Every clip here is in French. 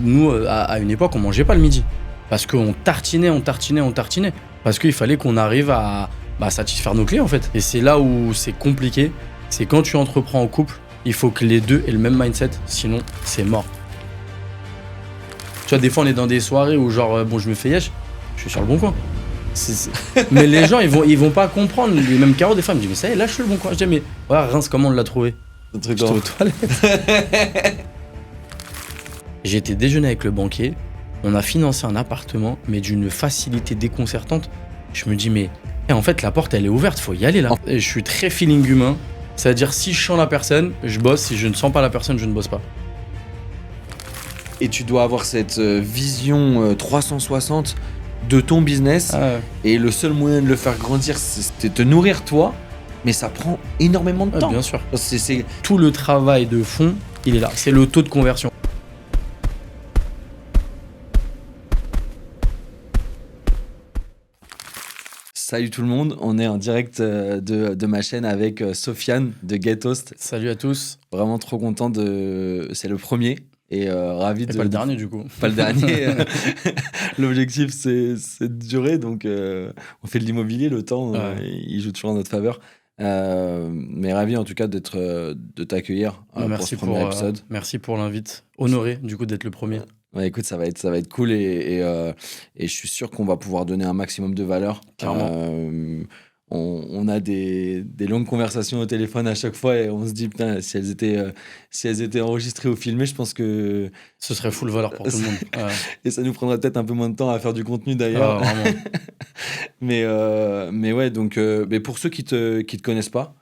Nous, à une époque, on mangeait pas le midi. Parce qu'on tartinait. Parce qu'il fallait qu'on arrive à satisfaire nos clients, en fait. Et c'est là où c'est compliqué. C'est quand tu entreprends en couple, il faut que les deux aient le même mindset. Sinon, c'est mort. Tu vois, des fois, on est dans des soirées où, genre, je me fais yesh, je suis sur le bon coin. Mais les gens, ils vont pas comprendre. Les mêmes Caro, des fois, me disent, mais ça y est, lâche le bon coin. Je dis, mais voilà, Reims, comment on l'a trouvé? J'étais aux toilettes. J'ai été déjeuner avec le banquier. On a financé un appartement, mais d'une facilité déconcertante. Je me dis, mais en fait, la porte, elle est ouverte, faut y aller là. Et je suis très feeling humain. C'est-à-dire, si je sens la personne, je bosse. Si je ne sens pas la personne, je ne bosse pas. Et tu dois avoir cette vision 360 de ton business. Et le seul moyen de le faire grandir, c'est de te nourrir toi. Mais ça prend énormément de temps. Bien sûr. C'est... Tout le travail de fond, il est là. C'est le taux de conversion. Salut tout le monde, on est en direct de ma chaîne avec Sofiane de GetHost. Salut à tous. Vraiment trop content c'est le premier et ravi de... pas le dernier du coup. Pas le dernier. L'objectif c'est de durer, donc on fait de l'immobilier, le temps, il joue toujours en notre faveur. Mais ravi en tout cas de t'accueillir pour ce premier épisode. Merci pour l'invite. Honoré du coup d'être le premier. Ouais, écoute, ça va être cool et je suis sûr qu'on va pouvoir donner un maximum de valeur. On a des longues conversations au téléphone à chaque fois et on se dit, putain, si elles étaient enregistrées ou filmées, je pense que... Ce serait full valeur pour tout le monde. Et ça nous prendrait peut-être un peu moins de temps à faire du contenu d'ailleurs. Mais ouais, donc mais pour ceux qui te connaissent pas,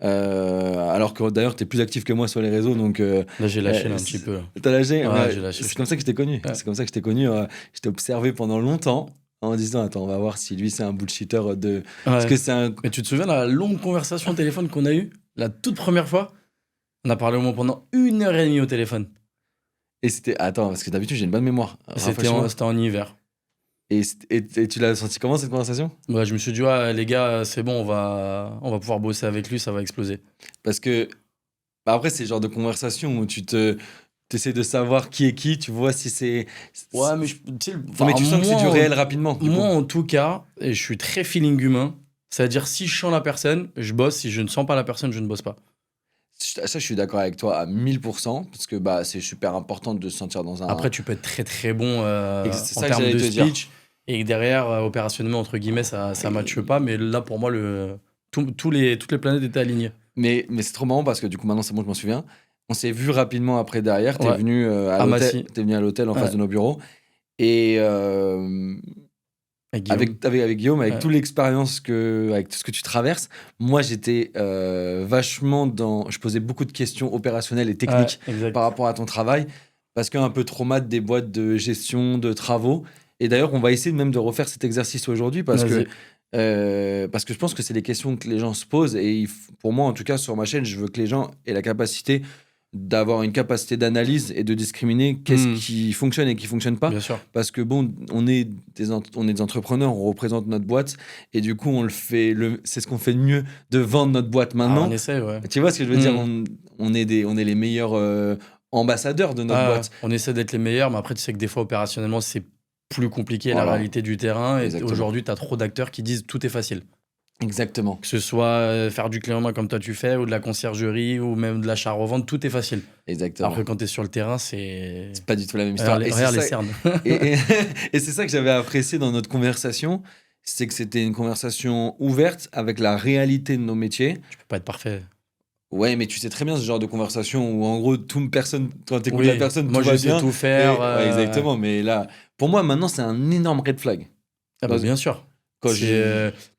alors que d'ailleurs tu es plus actif que moi sur les réseaux, donc là j'ai lâché un petit peu. T'as lâché? J'ai lâché. C'est comme ça que je t'ai connu. C'est comme ça que je t'ai connu. Je t'ai observé pendant longtemps en disant, attends, on va voir si lui c'est un bullshitter de... Parce que c'est un... Mais tu te souviens de la longue conversation au téléphone qu'on a eue la toute première fois? On a parlé au moins pendant 1h30 au téléphone. Et c'était... Attends, parce que d'habitude j'ai une bonne mémoire. C'était en hiver. Et tu l'as senti comment cette conversation? Je me suis dit, les gars, c'est bon, on va pouvoir bosser avec lui, ça va exploser. Parce que après, c'est le genre de conversation où tu essaies de savoir qui est qui, tu vois si c'est... Ouais, mais mais tu sens que c'est du réel rapidement. Moi, en tout cas, et je suis très feeling humain, c'est-à-dire si je sens la personne, je bosse, si je ne sens pas la personne, je ne bosse pas. Ça, je suis d'accord avec toi à 1000%, parce que c'est super important de se sentir dans un... Après, tu peux être très très bon en termes de speech, et derrière, opérationnellement, entre guillemets, ça ne matche pas, mais là, pour moi, toutes les planètes étaient alignées. Mais c'est trop marrant, parce que du coup, maintenant, c'est bon, je m'en souviens. On s'est vu rapidement après derrière, t'es venu à l'hôtel en face de nos bureaux, et... Avec Guillaume, avec toute l'expérience avec tout ce que tu traverses, moi j'étais vachement dans... Je posais beaucoup de questions opérationnelles et techniques par rapport à ton travail, parce qu'un peu traumatisé des boîtes de gestion, de travaux. Et d'ailleurs, on va essayer même de refaire cet exercice aujourd'hui, parce que je pense que c'est les questions que les gens se posent. Et pour moi, en tout cas, sur ma chaîne, je veux que les gens aient la capacité d'avoir une capacité d'analyse et de discriminer qu'est-ce qui fonctionne et qui fonctionne pas. Bien sûr. Parce que on est des entrepreneurs, on représente notre boîte et du coup c'est ce qu'on fait de mieux, de vendre notre boîte maintenant. On essaie, ouais. Tu vois ce que je veux dire? On est les meilleurs ambassadeurs de notre boîte. On essaie d'être les meilleurs, mais après tu sais que des fois opérationnellement c'est plus compliqué, la réalité du terrain. Et aujourd'hui tu as trop d'acteurs qui disent tout est facile. Exactement. Que ce soit faire du clé en main comme toi tu fais, ou de la conciergerie, ou même de l'achat-revente, tout est facile. Exactement. Alors que quand tu es sur le terrain, c'est pas du tout la même histoire. Regarde les cernes. et c'est ça que j'avais apprécié dans notre conversation, c'est que c'était une conversation ouverte avec la réalité de nos métiers. Tu peux pas être parfait. Ouais, mais tu sais très bien ce genre de conversation où en gros, quand t'écoutes la personne, moi je sais tout faire. Exactement, mais là, pour moi maintenant, c'est un énorme red flag. Bien sûr.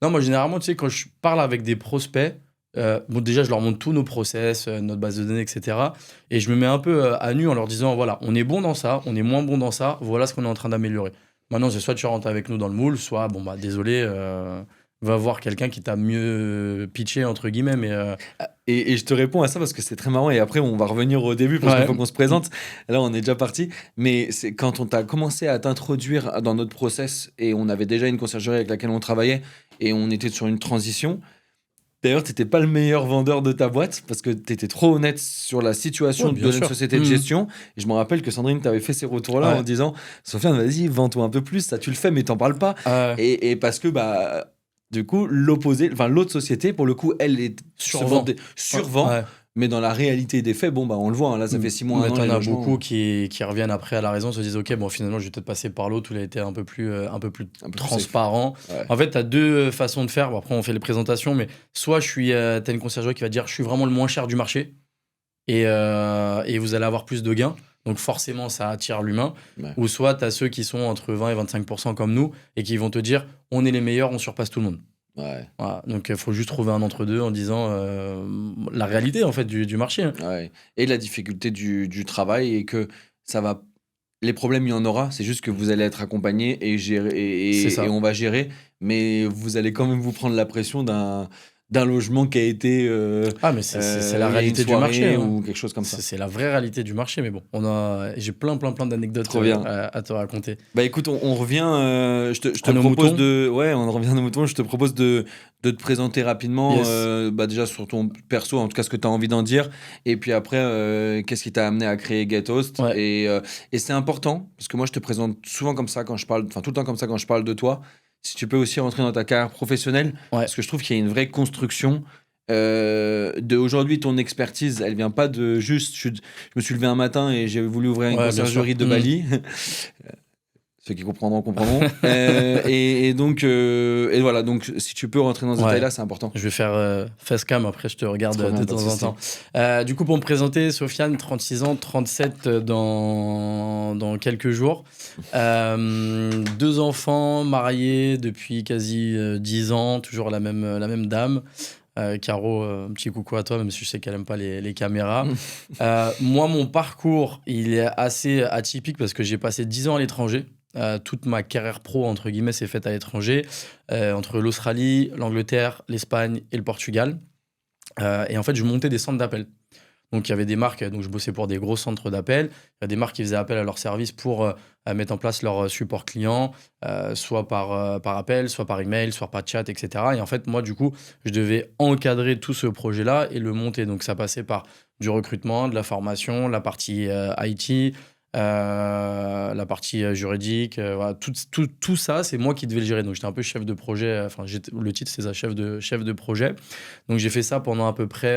Non, moi généralement, tu sais, quand je parle avec des prospects, déjà je leur montre tous nos process, notre base de données, etc. Et je me mets un peu à nu en leur disant, voilà, on est bon dans ça, on est moins bon dans ça, voilà ce qu'on est en train d'améliorer. Maintenant, c'est soit tu rentres avec nous dans le moule, soit, désolé, va voir quelqu'un qui t'a mieux pitché, entre guillemets. Mais et je te réponds à ça parce que c'est très marrant. Et après, on va revenir au début parce qu'il faut qu'on se présente. Là, on est déjà parti. Mais c'est quand on t'a commencé à t'introduire dans notre process et on avait déjà une conciergerie avec laquelle on travaillait et on était sur une transition. D'ailleurs, tu n'étais pas le meilleur vendeur de ta boîte parce que tu étais trop honnête sur la situation de notre société de gestion. Et je me rappelle que Sandrine t'avait fait ces retours-là en disant Sofiane, vas-y, vends-toi un peu plus, ça tu le fais, mais t'en parles pas. Et parce que, du coup, l'autre société, pour le coup, elle est survend. Mais dans la réalité des faits, on le voit, là, ça fait 6 mois. Mais t'en as beaucoup qui reviennent après à la raison, se disent, ok, finalement, je vais peut-être passer par l'autre où il a été un peu plus transparent. En fait, t'as deux façons de faire. Bon, après, on fait les présentations, mais soit t'as une conciergerie qui va dire, je suis vraiment le moins cher du marché et vous allez avoir plus de gains. Donc forcément, ça attire l'humain. Ou soit t'as ceux qui sont entre 20 et 25% comme nous et qui vont te dire, on est les meilleurs, on surpasse tout le monde. Voilà. Donc il faut juste trouver un entre-deux en disant la réalité en fait du marché. Et la difficulté du travail et que ça va. Les problèmes, il y en aura. C'est juste que vous allez être accompagné et on va gérer. Mais vous allez quand même vous prendre la pression d'un logement qui a été mais c'est la réalité du marché ou quelque chose comme ça. C'est la vraie réalité du marché, mais bon, j'ai plein d'anecdotes à te raconter. Écoute, on revient je te propose on revient à nos moutons. Je te propose de te présenter rapidement déjà sur ton perso, en tout cas ce que tu as envie d'en dire, et puis après qu'est-ce qui t'a amené à créer GetHost. Et c'est important parce que moi je te présente souvent comme ça quand je parle, tout le temps comme ça quand je parle de toi. Si tu peux aussi rentrer dans ta carrière professionnelle, parce que je trouve qu'il y a une vraie construction aujourd'hui. Ton expertise, elle vient pas de juste je me suis levé un matin et j'ai voulu ouvrir une conciergerie de Bali. Ceux qui comprendront. Et donc voilà, donc si tu peux rentrer dans ce détail-là, c'est important. Je vais faire facecam, après je te regarde de temps en temps. Du coup, pour me présenter, Sofiane, 36 ans, 37 dans quelques jours. 2 enfants, mariés depuis quasi 10 ans, toujours la même dame. Caro, un petit coucou à toi, même si je sais qu'elle aime pas les caméras. Moi, mon parcours, il est assez atypique parce que j'ai passé 10 ans à l'étranger. Toute ma carrière pro, entre guillemets, s'est faite à l'étranger, entre l'Australie, l'Angleterre, l'Espagne et le Portugal. Et en fait, je montais des centres d'appel. Donc, il y avait des marques, donc je bossais pour des gros centres d'appel. Il y a des marques qui faisaient appel à leur service pour mettre en place leur support client, soit par appel, soit par email, soit par chat, etc. Et en fait, moi, du coup, je devais encadrer tout ce projet-là et le monter. Donc, ça passait par du recrutement, de la formation, la partie IT, la partie juridique, voilà, tout ça, c'est moi qui devais le gérer. Donc, j'étais un peu chef de projet. Le titre, c'est ça, chef de projet. Donc, j'ai fait ça pendant à peu près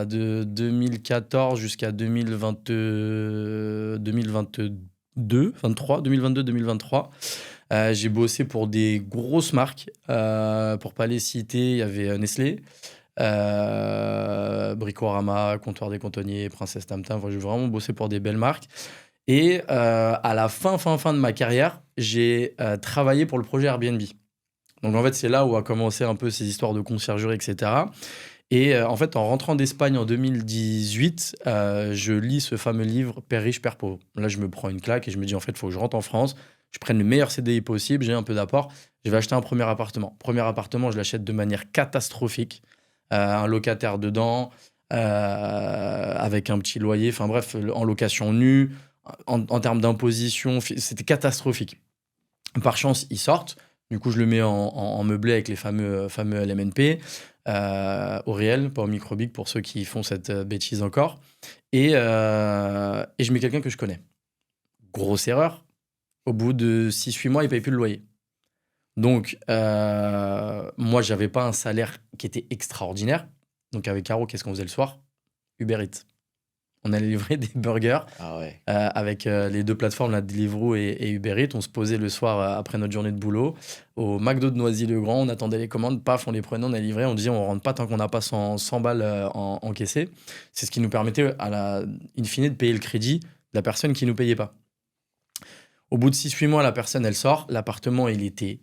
de 2014 jusqu'à 2022-2023. J'ai bossé pour des grosses marques. Pour pas les citer, il y avait Nestlé, Bricorama, Comptoir des Cantonniers, Princesse Tam Tam. J'ai vraiment bossé pour des belles marques. Et à la fin de ma carrière, j'ai travaillé pour le projet Airbnb. Donc en fait, c'est là où a commencé un peu ces histoires de conciergerie, etc. Et en fait, en rentrant d'Espagne en 2018, je lis ce fameux livre Père riche, Père pauvre. Là, je me prends une claque et je me dis, en fait, il faut que je rentre en France, je prenne le meilleur CDI possible, j'ai un peu d'apport, je vais acheter un premier appartement. Premier appartement, je l'achète de manière catastrophique. Un locataire dedans, avec un petit loyer, enfin bref, en location nue. En termes d'imposition, c'était catastrophique. Par chance, ils sortent. Du coup, je le mets en meublé avec les fameux LMNP, au réel, pas au microbic pour ceux qui font cette bêtise encore. Et je mets quelqu'un que je connais. Grosse erreur. Au bout de 6-8 mois, il ne paye plus le loyer. Donc, moi, je n'avais pas un salaire qui était extraordinaire. Donc, avec Caro, qu'est-ce qu'on faisait le soir ? Uber Eats. On allait livrer des burgers avec les deux plateformes, la Deliveroo et Uber Eats. On se posait le soir après notre journée de boulot au McDo de Noisy-le-Grand. On attendait les commandes, paf, on les prenait, on a livré. On disait on rentre pas tant qu'on n'a pas 100 balles encaissées. C'est ce qui nous permettait, in fine, de payer le crédit de la personne qui nous payait pas. Au bout de 6-8 mois, la personne, elle sort. L'appartement, il était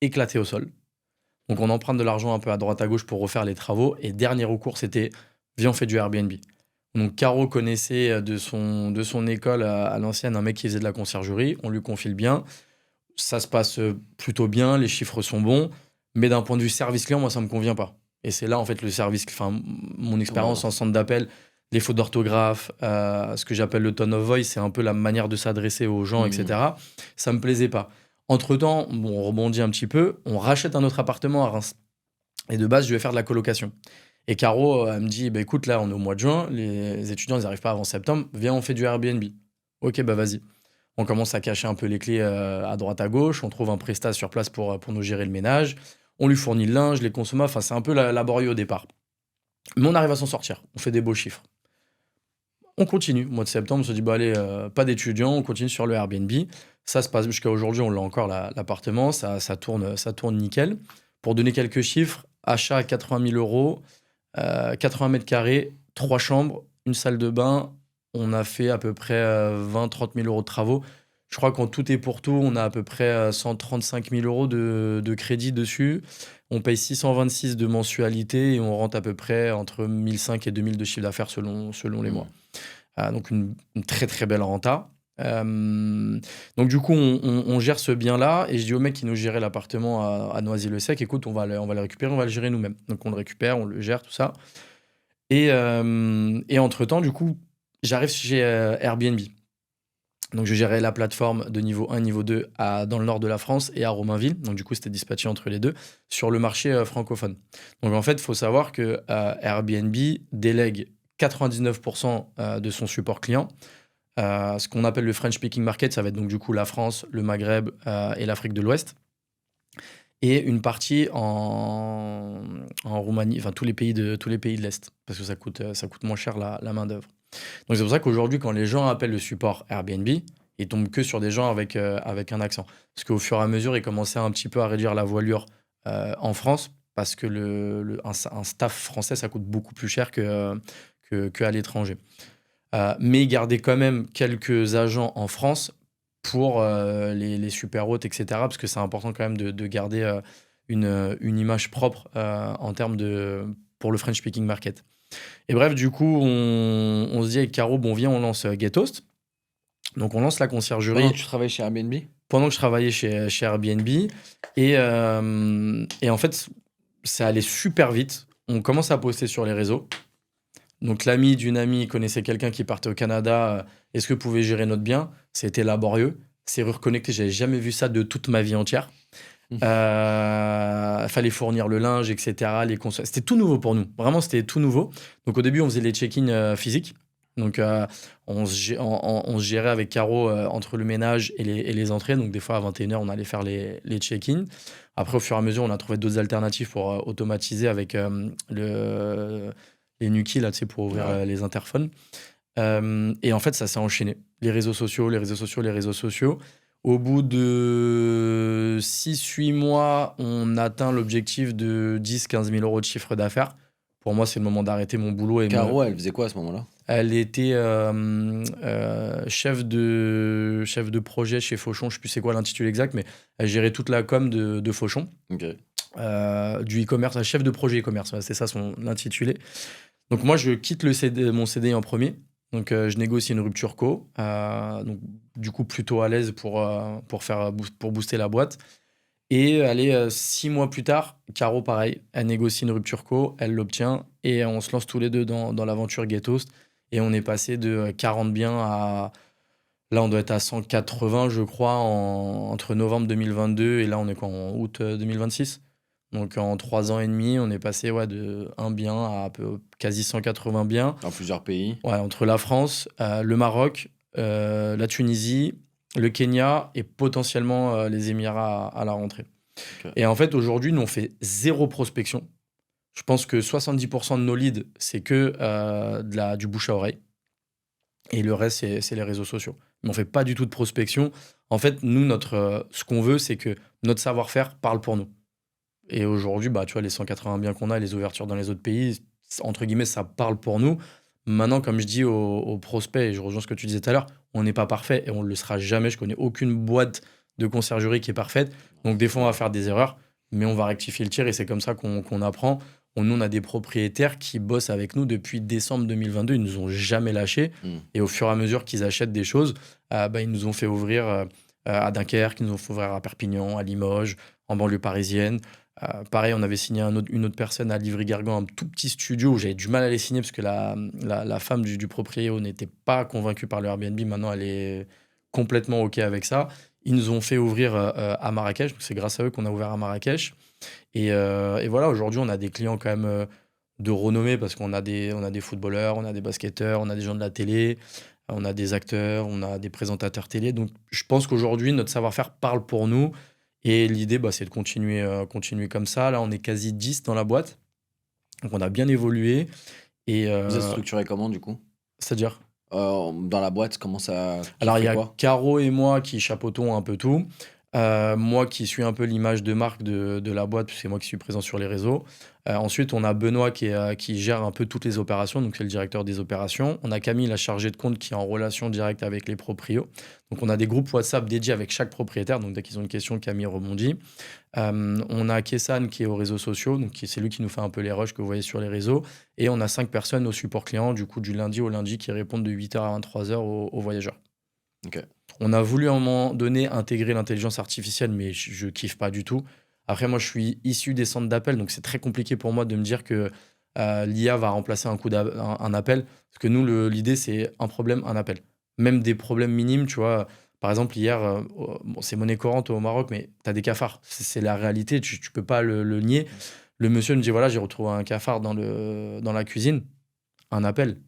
éclaté au sol. Donc, on emprunte de l'argent un peu à droite à gauche pour refaire les travaux. Et dernier recours, c'était viens, on fait du Airbnb. Donc, Caro connaissait de son école à l'ancienne un mec qui faisait de la conciergerie. On lui confie le bien. Ça se passe plutôt bien. Les chiffres sont bons. Mais d'un point de vue service client, moi, ça ne me convient pas. Et c'est là, en fait, mon expérience en centre d'appel, les fautes d'orthographe, ce que j'appelle le tone of voice, c'est un peu la manière de s'adresser aux gens, etc. Ça ne me plaisait pas. Entre-temps, on rebondit un petit peu. On rachète un autre appartement à Reims. Et de base, je vais faire de la colocation. Et Caro, elle me dit, bah, écoute, là, on est au mois de juin, les étudiants, ils n'arrivent pas avant septembre, viens, on fait du Airbnb. Ok, bah vas-y. On commence à cacher un peu les clés à droite à gauche, on trouve un prestat sur place pour nous gérer le ménage, on lui fournit le linge, les consommables, enfin c'est un peu laborieux au départ. Mais on arrive à s'en sortir, on fait des beaux chiffres. On continue, au mois de septembre, on se dit, bah allez, pas d'étudiants, on continue sur le Airbnb. Ça se passe jusqu'à aujourd'hui, on l'a encore l'appartement, ça tourne nickel. Pour donner quelques chiffres, achat à 80 000 euros, 80 mètres carrés, 3 chambres, une salle de bain. On a fait à peu près 20-30 000 euros de travaux. Je crois qu'en tout et pour tout, on a à peu près 135 000 euros de crédit dessus. On paye 626 de mensualité et on rentre à peu près entre 1005 et 2000 de chiffre d'affaires selon les mois. Donc une très très belle renta. Donc du coup, on gère ce bien-là et je dis au mec qui nous gérait l'appartement à Noisy-le-Sec, écoute, on va le récupérer, on va le gérer nous-mêmes. Donc on le récupère, on le gère, tout ça. Et entre-temps, du coup, j'arrive chez Airbnb. Donc je gérais la plateforme de niveau 1, niveau 2 dans le nord de la France et à Romainville. Donc du coup, c'était dispatché entre les deux sur le marché francophone. Donc en fait, il faut savoir que Airbnb délègue 99% de son support client. Ce qu'on appelle le French Speaking Market, ça va être donc du coup la France, le Maghreb et l'Afrique de l'Ouest. Et une partie en Roumanie, enfin tous les pays de l'Est, parce que ça coûte moins cher la main-d'œuvre. Donc c'est pour ça qu'aujourd'hui, quand les gens appellent le support Airbnb, ils tombent que sur des gens avec un accent. Parce qu'au fur et à mesure, ils commençaient un petit peu à réduire la voilure en France, parce que un staff français, ça coûte beaucoup plus cher qu'à l'étranger. Mais garder quand même quelques agents en France pour les super hôtes, etc. Parce que c'est important quand même de garder une image propre en termes pour le French Speaking Market. Et bref, du coup, on se dit avec Caro, bon, viens, on lance Getoast. Donc, on lance la conciergerie. Pendant que tu travaillais chez Airbnb ? Pendant que je travaillais chez Airbnb. Et en fait, ça allait super vite. On commence à poster sur les réseaux. Donc, l'ami d'une amie connaissait quelqu'un qui partait au Canada. Est-ce que vous pouvez gérer notre bien ? C'était laborieux. Serrure connectée, j'avais jamais vu ça de toute ma vie entière. Fallait fournir le linge, etc. C'était tout nouveau pour nous. Vraiment, c'était tout nouveau. Donc, au début, on faisait les check-in physiques. Donc, on se gérait avec Caro entre le ménage et les entrées. Donc, des fois, à 21h, on allait faire les check-in. Après, au fur et à mesure, on a trouvé d'autres alternatives pour automatiser avec les Nuki, là, tu sais, pour ouvrir les interphones. Et en fait, ça s'est enchaîné. Les réseaux sociaux. Au bout de 6-8 mois, on atteint l'objectif de 10-15 000 euros de chiffre d'affaires. Pour moi, c'est le moment d'arrêter mon boulot. Caro, elle faisait quoi à ce moment-là ? Elle était chef de projet chez Fauchon. Je ne sais plus c'est quoi l'intitulé exact, mais elle gérait toute la com de Fauchon. Okay. Du e-commerce, chef de projet e-commerce, c'est ça son intitulé. Donc moi, je quitte mon CDI en premier. Donc, je négocie une rupture co. Donc, du coup, plutôt à l'aise pour booster la boîte. Et allez, 6 mois plus tard, Caro, pareil, elle négocie une rupture co, elle l'obtient. Et on se lance tous les deux dans l'aventure Getoast. Et on est passé de 40 biens à... Là, on doit être à 180, je crois, entre novembre 2022 et là, on est en août 2026. Donc, en 3 ans et demi, on est passé de 1 bien à quasi 180 biens. Dans plusieurs pays. Ouais, entre la France, le Maroc, la Tunisie, le Kenya et potentiellement les Émirats à la rentrée. Okay. Et en fait, aujourd'hui, nous, on fait 0 prospection. Je pense que 70% de nos leads, c'est que du bouche à oreille. Et le reste, c'est les réseaux sociaux. Mais on ne fait pas du tout de prospection. En fait, nous, ce qu'on veut, c'est que notre savoir-faire parle pour nous. Et aujourd'hui, tu vois, les 180 biens qu'on a, les ouvertures dans les autres pays, entre guillemets, ça parle pour nous. Maintenant, comme je dis aux prospects, et je rejoins ce que tu disais tout à l'heure, on n'est pas parfait et on ne le sera jamais. Je connais aucune boîte de conciergerie qui est parfaite. Donc, des fois, on va faire des erreurs, mais on va rectifier le tir et c'est comme ça qu'on apprend. Nous, on a des propriétaires qui bossent avec nous depuis décembre 2022. Ils ne nous ont jamais lâchés. Et au fur et à mesure qu'ils achètent des choses, ils nous ont fait ouvrir à Dunkerque, ils nous ont fait ouvrir à Perpignan, à Limoges, en banlieue parisienne. Pareil, on avait signé une autre personne à Livry-Gargan, un tout petit studio où j'avais du mal à les signer parce que la femme du propriétaire n'était pas convaincue par le Airbnb. Maintenant, elle est complètement OK avec ça. Ils nous ont fait ouvrir à Marrakech. Donc, c'est grâce à eux qu'on a ouvert à Marrakech. Et voilà, aujourd'hui, on a des clients quand même de renommée parce qu'on a des footballeurs, on a des basketteurs, on a des gens de la télé, on a des acteurs, on a des présentateurs télé. Donc, je pense qu'aujourd'hui, notre savoir-faire parle pour nous. Et l'idée, c'est de continuer comme ça. Là, on est quasi 10 dans la boîte. Donc, on a bien évolué. Et, Vous êtes structuré comment, du coup? C'est-à-dire dans la boîte, comment ça... Alors, il y a Caro et moi qui chapeautons un peu tout. Moi qui suis un peu l'image de marque de la boîte, c'est moi qui suis présent sur les réseaux. Ensuite, on a Benoît qui gère un peu toutes les opérations, donc c'est le directeur des opérations. On a Camille, la chargée de compte, qui est en relation directe avec les proprios. Donc, on a des groupes WhatsApp dédiés avec chaque propriétaire. Donc, dès qu'ils ont une question, Camille rebondit. On a Kessan qui est aux réseaux sociaux, donc c'est lui qui nous fait un peu les rushs que vous voyez sur les réseaux. Et on a 5 personnes au support client, du coup, du lundi au lundi, qui répondent de 8h à 23h aux voyageurs. Ok. On a voulu à un moment donné intégrer l'intelligence artificielle, mais je kiffe pas du tout. Après, moi, je suis issu des centres d'appel, donc c'est très compliqué pour moi de me dire que l'IA va remplacer un appel. Parce que nous, l'idée, c'est un problème, un appel. Même des problèmes minimes, tu vois. Par exemple, hier, c'est monnaie courante au Maroc, mais tu as des cafards. C'est la réalité, tu peux pas le nier. Le monsieur me dit, voilà, j'ai retrouvé un cafard dans la cuisine. Un appel.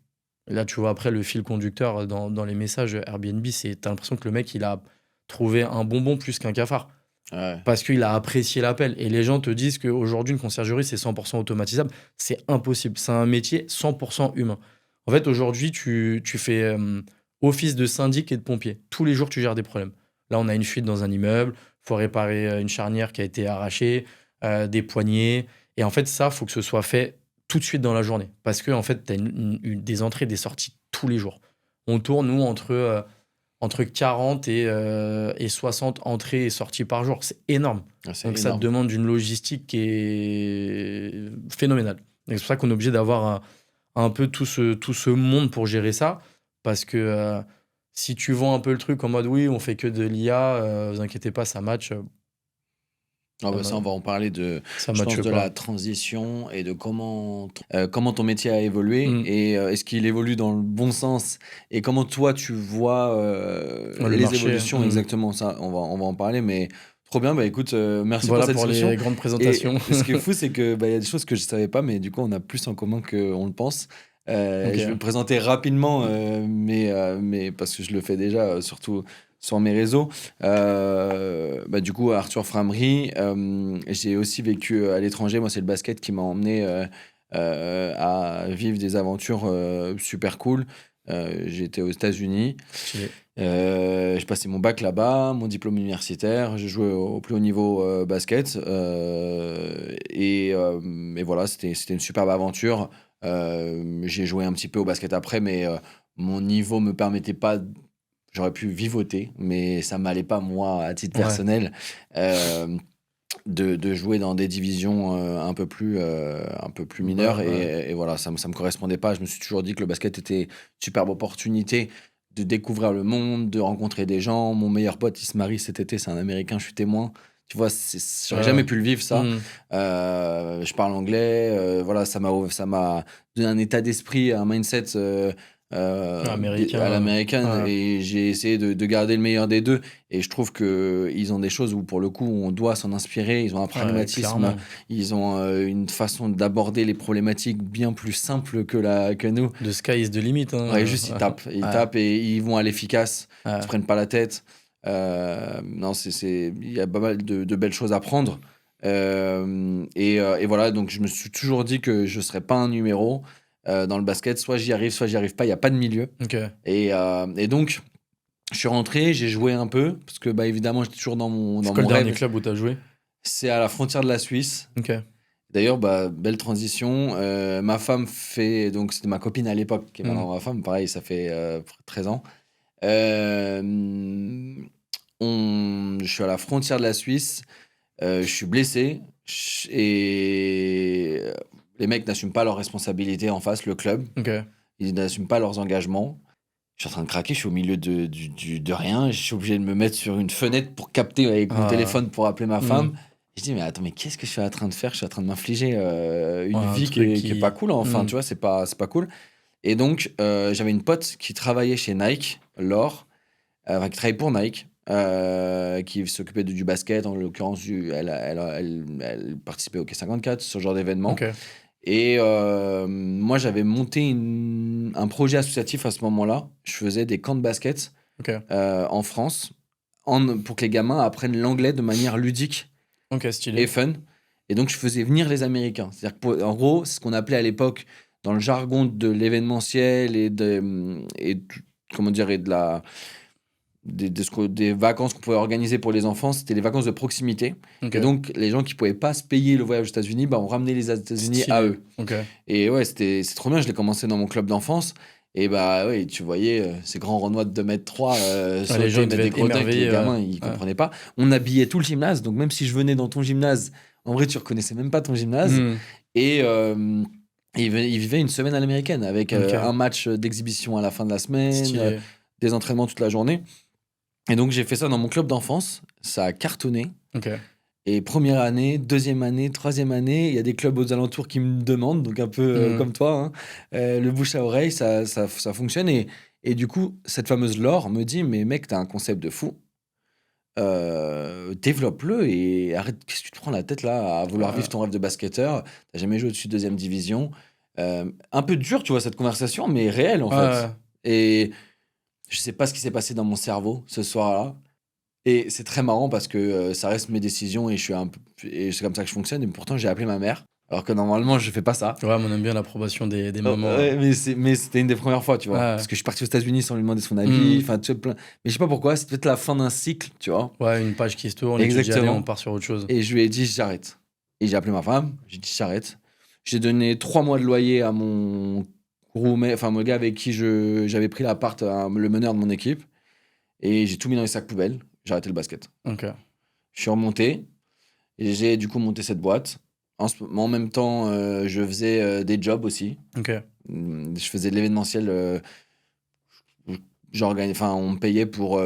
Et là, tu vois, après, le fil conducteur dans les messages Airbnb, t'as l'impression que le mec, il a trouvé un bonbon plus qu'un cafard. Ouais. Parce qu'il a apprécié l'appel. Et les gens te disent qu'aujourd'hui, une conciergerie, c'est 100% automatisable. C'est impossible. C'est un métier 100% humain. En fait, aujourd'hui, tu fais office de syndic et de pompier. Tous les jours, tu gères des problèmes. Là, on a une fuite dans un immeuble. Il faut réparer une charnière qui a été arrachée, des poignées. Et en fait, ça, il faut que ce soit fait tout de suite dans la journée. Parce que, en fait, tu as des entrées, des sorties tous les jours. On tourne, nous, entre 40 et 60 entrées et sorties par jour. C'est énorme. Donc, énorme. Ça te demande une logistique qui est phénoménale. Et c'est pour ça qu'on est obligé d'avoir un peu tout ce monde pour gérer ça. Parce que si tu vends un peu le truc en mode oui, on fait que de l'IA, vous inquiétez pas, ça match. Ça, on va en parler de la transition et de comment ton métier a évolué et est-ce qu'il évolue dans le bon sens et comment toi tu vois les marché, évolutions exactement. Ça, on va en parler, mais trop bien. Écoute, merci pour cette discussion. Les grandes présentations. Et ce qui est fou, c'est que y a des choses que je savais pas, mais du coup, on a plus en commun qu'on le pense. Je vais me présenter rapidement, mais parce que je le fais déjà, surtout sur mes réseaux. Du coup, Arthur Framery, j'ai aussi vécu à l'étranger. Moi, c'est le basket qui m'a emmené à vivre des aventures super cool. J'étais aux États-Unis. J'ai passé mon bac là-bas, mon diplôme universitaire. J'ai joué au plus haut niveau basket. Et voilà, c'était une superbe aventure. J'ai joué un petit peu au basket après, mais mon niveau me permettait pas. J'aurais pu vivoter, mais ça m'allait pas, moi, à titre personnel, de jouer dans des divisions un peu plus mineures. Et voilà, ça me correspondait pas. Je me suis toujours dit que le basket était une superbe opportunité de découvrir le monde, de rencontrer des gens. Mon meilleur pote, il se marie cet été, c'est un Américain, je suis témoin. Tu vois, j'aurais jamais pu le vivre, ça. Je parle anglais. Voilà, ça m'a donné un état d'esprit, un mindset à l'américaine, et j'ai essayé de garder le meilleur des deux, et je trouve qu'ils ont des choses où pour le coup on doit s'en inspirer. Ils ont un pragmatisme, ils ont une façon d'aborder les problématiques bien plus simple que nous. The sky is the limit, juste ils tapent et ils vont à l'efficace, ils se prennent pas la tête. Non, il y a pas mal de belles choses à prendre, et voilà, donc je me suis toujours dit que je serais pas un numéro dans le basket, soit j'y arrive pas, il n'y a pas de milieu. Et donc, je suis rentré, j'ai joué un peu, parce que évidemment, j'étais toujours dans mon rêve. C'est quoi le dernier club où tu as joué ? C'est à la frontière de la Suisse. D'ailleurs, belle transition. Ma femme donc c'était ma copine à l'époque, qui est maintenant ma femme, pareil, ça fait 13 ans. Je suis à la frontière de la Suisse, je suis blessé, et les mecs n'assument pas leurs responsabilités en face, le club. Ils n'assument pas leurs engagements. Je suis en train de craquer, je suis au milieu de rien. Je suis obligé de me mettre sur une fenêtre pour capter avec mon téléphone pour appeler ma femme. Je dis, mais attends, mais qu'est-ce que je suis en train de faire ? Je suis en train de m'infliger une vie qui est pas cool. Enfin, tu vois, c'est pas cool. Et donc, j'avais une pote qui travaillait chez Nike, Laure. qui travaillait pour Nike, qui s'occupait du basket, en l'occurrence, elle participait au K54, ce genre d'événement. Ok. Et moi, j'avais monté un projet associatif à ce moment-là. Je faisais des camps de basket en France pour que les gamins apprennent l'anglais de manière ludique et fun. Et donc, je faisais venir les Américains. C'est-à-dire qu'en gros, c'est ce qu'on appelait à l'époque, dans le jargon de l'événementiel comment dire, et de la... Des vacances qu'on pouvait organiser pour les enfants, c'était les vacances de proximité. Et donc, les gens qui ne pouvaient pas se payer le voyage aux États-Unis, on ramenait les États-Unis à eux. Et ouais, c'est trop bien. Je l'ai commencé dans mon club d'enfance. Et ouais, tu voyais ces grands Renois de 2,3 m, les gens mettre des gros dingues, les gamins, ils comprenaient pas. On habillait tout le gymnase. Donc, même si je venais dans ton gymnase, en vrai, tu reconnaissais même pas ton gymnase. Et il vivait une semaine à l'américaine avec un match d'exhibition à la fin de la semaine, des entraînements toute la journée. Et donc, j'ai fait ça dans mon club d'enfance. Ça a cartonné. Et première année, deuxième année, troisième année, il y a des clubs aux alentours qui me demandent, donc un peu comme toi. Le bouche à oreille, ça fonctionne. Et du coup, cette fameuse Laure me dit, mais mec, t'as un concept de fou. Développe-le et arrête. Qu'est-ce que tu te prends la tête là à vouloir vivre ton rêve de basketteur? T'as jamais joué au-dessus de deuxième division. Un peu dur, tu vois, cette conversation, mais réelle en fait. Et je sais pas ce qui s'est passé dans mon cerveau ce soir-là. Et c'est très marrant parce que ça reste mes décisions et et c'est comme ça que je fonctionne. Et pourtant, j'ai appelé ma mère. Alors que normalement, je fais pas ça. Ouais, on aime bien l'approbation des moments. Mais c'était une des premières fois, tu vois. Parce que je suis parti aux États-Unis sans lui demander son avis. Enfin, tu sais, mais je sais pas pourquoi. C'est peut-être la fin d'un cycle, tu vois. Ouais, une page qui se tourne. Exactement. Et tu dis, allez, on part sur autre chose. Et je lui ai dit, j'arrête. Et j'ai appelé ma femme. J'ai dit, j'arrête. J'ai donné 3 mois de loyer à mon roommate, enfin, mon gars avec qui j'avais pris l'appart, le meneur de mon équipe. Et j'ai tout mis dans les sacs poubelles. J'ai arrêté le basket. Je suis remonté. Et j'ai du coup monté cette boîte. En même temps, je faisais des jobs aussi. Je faisais de l'événementiel. On me payait pour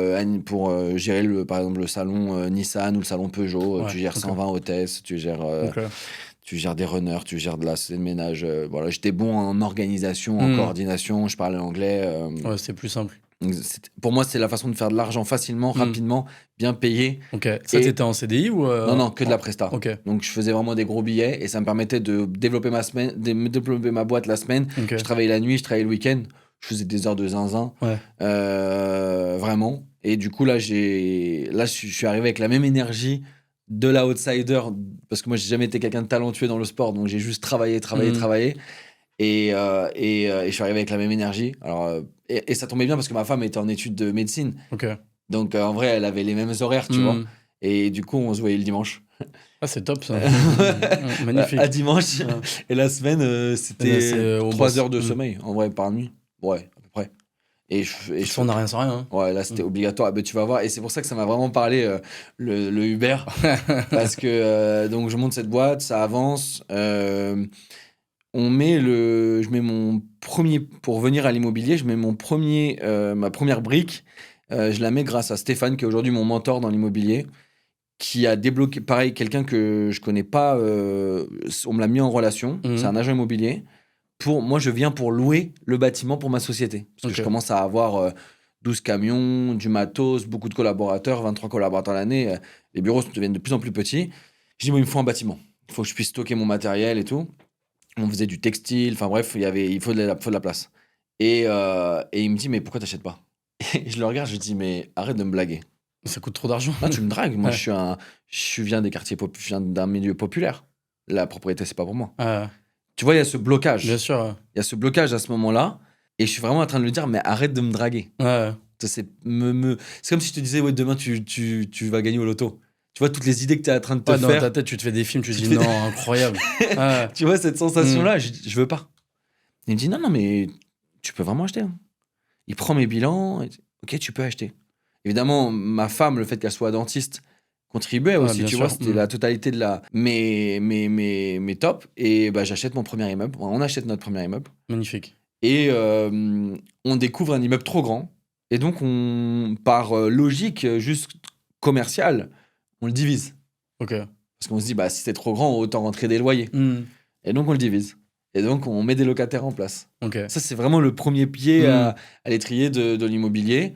gérer, par exemple, le salon Nissan ou le salon Peugeot. Tu gères 120 hôtesses, tu gères des runners, tu gères de la scène de ménage. Voilà, j'étais bon en organisation, en coordination, je parlais anglais. Ouais, c'était plus simple. Pour moi, c'est la façon de faire de l'argent facilement, rapidement, bien payé. Ça, t'étais en CDI ou Non, que de la presta. Donc, je faisais vraiment des gros billets et ça me permettait de développer ma boîte la semaine. Je travaillais la nuit, je travaillais le week-end. Je faisais des heures de zinzin. Vraiment. Et du coup, là, je suis arrivé avec la même énergie de la outsider parce que moi, j'ai jamais été quelqu'un de talentueux dans le sport. Donc, j'ai juste travaillé. Et je suis arrivé avec la même énergie. Alors, et ça tombait bien parce que ma femme était en études de médecine. Donc, en vrai, elle avait les mêmes horaires, tu vois. Et du coup, on se voyait le dimanche. Ah, c'est top, ça. Magnifique. À dimanche. Et la semaine, c'était 3 heures de sommeil, en vrai, par nuit. Ouais, à peu près. Et on n'a rien sans rien. Ouais, là, c'était obligatoire. Tu vas voir. Et c'est pour ça que ça m'a vraiment parlé, le Uber. Parce que, donc, je monte cette boîte, ça avance. Je mets mon premier, pour venir à l'immobilier, je mets ma première brique, je la mets grâce à Stéphane, qui est aujourd'hui mon mentor dans l'immobilier, qui a débloqué, pareil, quelqu'un que je connais pas, on me l'a mis en relation, c'est un agent immobilier. Moi, je viens pour louer le bâtiment pour ma société, parce que je commence à avoir 12 camions, du matos, beaucoup de collaborateurs, 23 collaborateurs l'année, les bureaux deviennent de plus en plus petits. Je dis, il me faut un bâtiment, il faut que je puisse stocker mon matériel et tout. On faisait du textile, enfin bref, il faut de la place. Et il me dit, mais pourquoi t'achètes pas? Et je le regarde, je lui dis, mais arrête de me blaguer. Ça coûte trop d'argent. Non, tu me dragues. Moi, je viens des quartiers, je viens d'un milieu populaire. La propriété, c'est pas pour moi. Tu vois, il y a ce blocage. Bien sûr. Il y a ce blocage à ce moment-là. Et je suis vraiment en train de lui dire, mais arrête de me draguer. C'est comme si je te disais, ouais, demain, tu vas gagner au loto. Tu vois, toutes les idées que tu es en train de te faire. Dans ta tête, tu te fais des films, tu te dis non, incroyable. Tu vois, cette sensation-là, je veux pas. Il me dit, non, mais tu peux vraiment acheter. Hein. Il prend mes bilans. Ok, tu peux acheter. Évidemment, ma femme, le fait qu'elle soit dentiste, contribuait aussi. Tu vois, c'était la totalité de la. Mais top. Et j'achète mon premier immeuble. On achète notre premier immeuble. Magnifique. Et on découvre un immeuble trop grand. Et donc, par logique juste commerciale, on le divise. Parce qu'on se dit, si c'est trop grand, autant rentrer des loyers. Et donc, on le divise. Et donc, on met des locataires en place. Ça, c'est vraiment le premier pied à l'étrier de l'immobilier.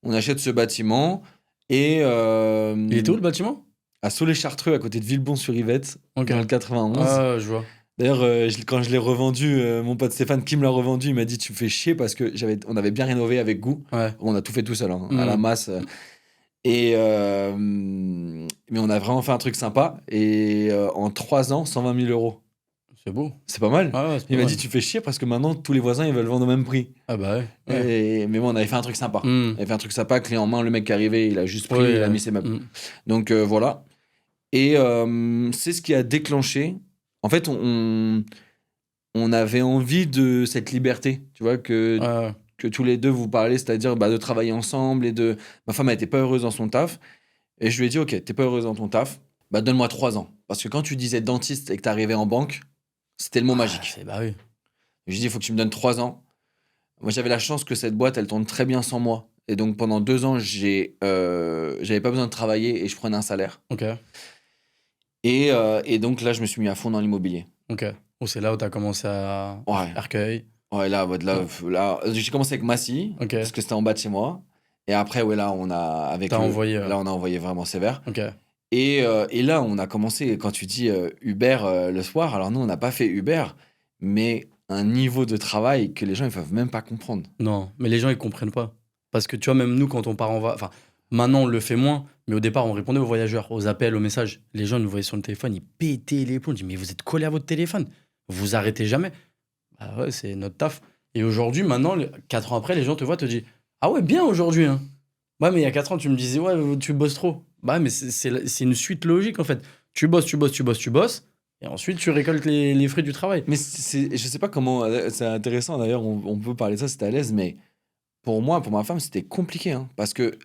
On achète ce bâtiment et... Il était où le bâtiment? À Soleil-Chartreux, à côté de Villebon-sur-Yvette, Ok. dans le 91. Ah, je vois. D'ailleurs, quand je l'ai revendu, mon pote Stéphane qui me l'a revendu, il m'a dit tu me fais chier parce que on avait bien rénové avec goût. Ouais. On a tout fait tout seul, à la masse. Mais on a vraiment fait un truc sympa. Et en 3 ans, 120 000 euros. C'est beau. C'est pas mal. Ah ouais, il m'a dit tu fais chier parce que maintenant tous les voisins ils veulent vendre au même prix. Ah bah ouais. Mais bon, on avait fait un truc sympa. On avait fait un truc sympa, clé en main, le mec qui est arrivé, il a juste pris, il a mis ses meubles. Donc voilà. Et c'est ce qui a déclenché. En fait, on avait envie de cette liberté, tu vois, que tous les deux vous parlez, c'est-à-dire de travailler ensemble et de. Ma femme, elle était pas heureuse dans son taf. Et je lui ai dit, ok, t'es pas heureuse dans ton taf, donne-moi 3 ans. Parce que quand tu disais dentiste et que t'arrivais en banque, c'était le mot magique. Bah oui. Je lui ai dit, il faut que tu me donnes 3 ans. Moi, j'avais la chance que cette boîte, elle tourne très bien sans moi. Et donc, pendant 2 ans, j'avais pas besoin de travailler et je prenais un salaire. Ok. Et donc là, je me suis mis à fond dans l'immobilier. Ok. C'est là où tu as commencé à Arcueil. Ouais, là, j'ai commencé avec Massy, parce que c'était en bas de chez moi. Et après, là, on a on a envoyé vraiment sévère. Ok. Et là, on a commencé, quand tu dis Uber le soir, alors nous, on n'a pas fait Uber, mais un niveau de travail que les gens, ils peuvent même pas comprendre. Non, mais les gens, ils comprennent pas. Parce que tu vois, même nous, quand on part enfin, maintenant, on le fait moins, mais au départ, on répondait aux voyageurs, aux appels, aux messages. Les gens nous voyaient sur le téléphone, ils pétaient les plombs. Ils disaient, mais vous êtes collés à votre téléphone, vous arrêtez jamais. Bah ouais, c'est notre taf. Et aujourd'hui, maintenant, 4 ans après, les gens te voient, te disent, ah ouais, bien aujourd'hui. Hein. Ouais, mais il y a 4 ans, tu me disais, ouais, tu bosses trop. Bah, mais c'est une suite logique, en fait. Tu bosses. Et ensuite, tu récoltes les fruits du travail. Mais je sais pas comment. C'est intéressant d'ailleurs, on peut parler de ça, c'était à l'aise, mais pour moi, pour ma femme, c'était compliqué. Parce que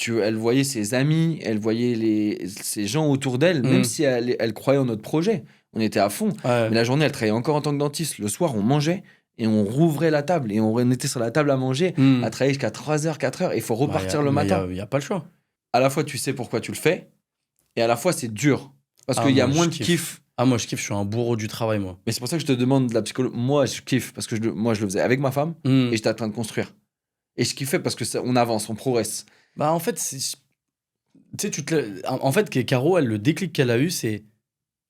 elle voyait ses amis, elle voyait ces gens autour d'elle, même si elle croyait en notre projet. On était à fond. Ouais. Mais la journée, elle travaillait encore en tant que dentiste. Le soir, on mangeait et on rouvrait la table. Et on était sur la table à manger, à travailler jusqu'à 3h, 4h. Et il faut repartir le matin. Il n'y a pas le choix. À la fois, tu sais pourquoi tu le fais. Et à la fois, c'est dur. Parce qu'il y a moins de kiff. Ah, moi, je kiffe, je suis un bourreau du travail, moi. Mais c'est pour ça que je te demande de la psychologie. Moi, je kiffe parce que moi, je le faisais avec ma femme et j'étais en train de construire. Et je kiffais parce que on avance, on progresse. Bah, en fait, tu sais, en fait, Caro, le déclic qu'elle a eu, c'est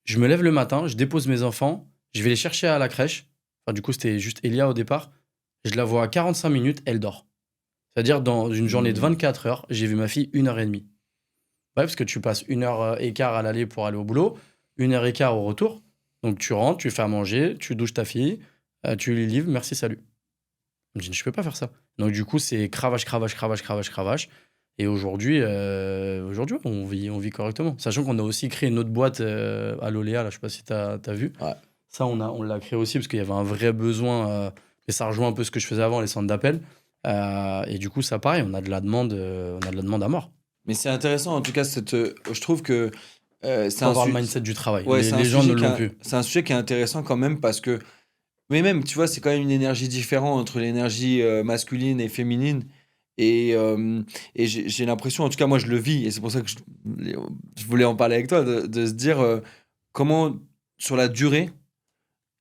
je me lève le matin, je dépose mes enfants, je vais les chercher à la crèche. Enfin, du coup, c'était juste Elia au départ. Je la vois à 45 minutes, elle dort. C'est-à-dire, dans une journée de 24 heures, j'ai vu ma fille 1h30. Ouais, parce que tu passes 1h15 à l'aller pour aller au boulot, 1h15 au retour. Donc, tu rentres, tu fais à manger, tu douches ta fille, tu lui livres, merci, salut. Je me dis, je peux pas faire ça. Donc, du coup, c'est cravache. Et aujourd'hui, on vit correctement. Sachant qu'on a aussi créé une autre boîte à l'Oléa, là, je sais pas si tu as vu. Ouais. Ça, on l'a créé aussi parce qu'il y avait un vrai besoin. Et ça rejoint un peu ce que je faisais avant, les centres d'appel. Et du coup, ça, pareil, on a de la demande à mort. Mais c'est intéressant, en tout cas, je trouve que c'est avoir le mindset du travail. Ouais, les gens ne l'ont plus. C'est un sujet qui est intéressant quand même parce que... Mais même, tu vois, c'est quand même une énergie différente entre l'énergie masculine et féminine. Et j'ai l'impression, en tout cas, moi, je le vis. Et c'est pour ça que je voulais en parler avec toi, de se dire comment, sur la durée,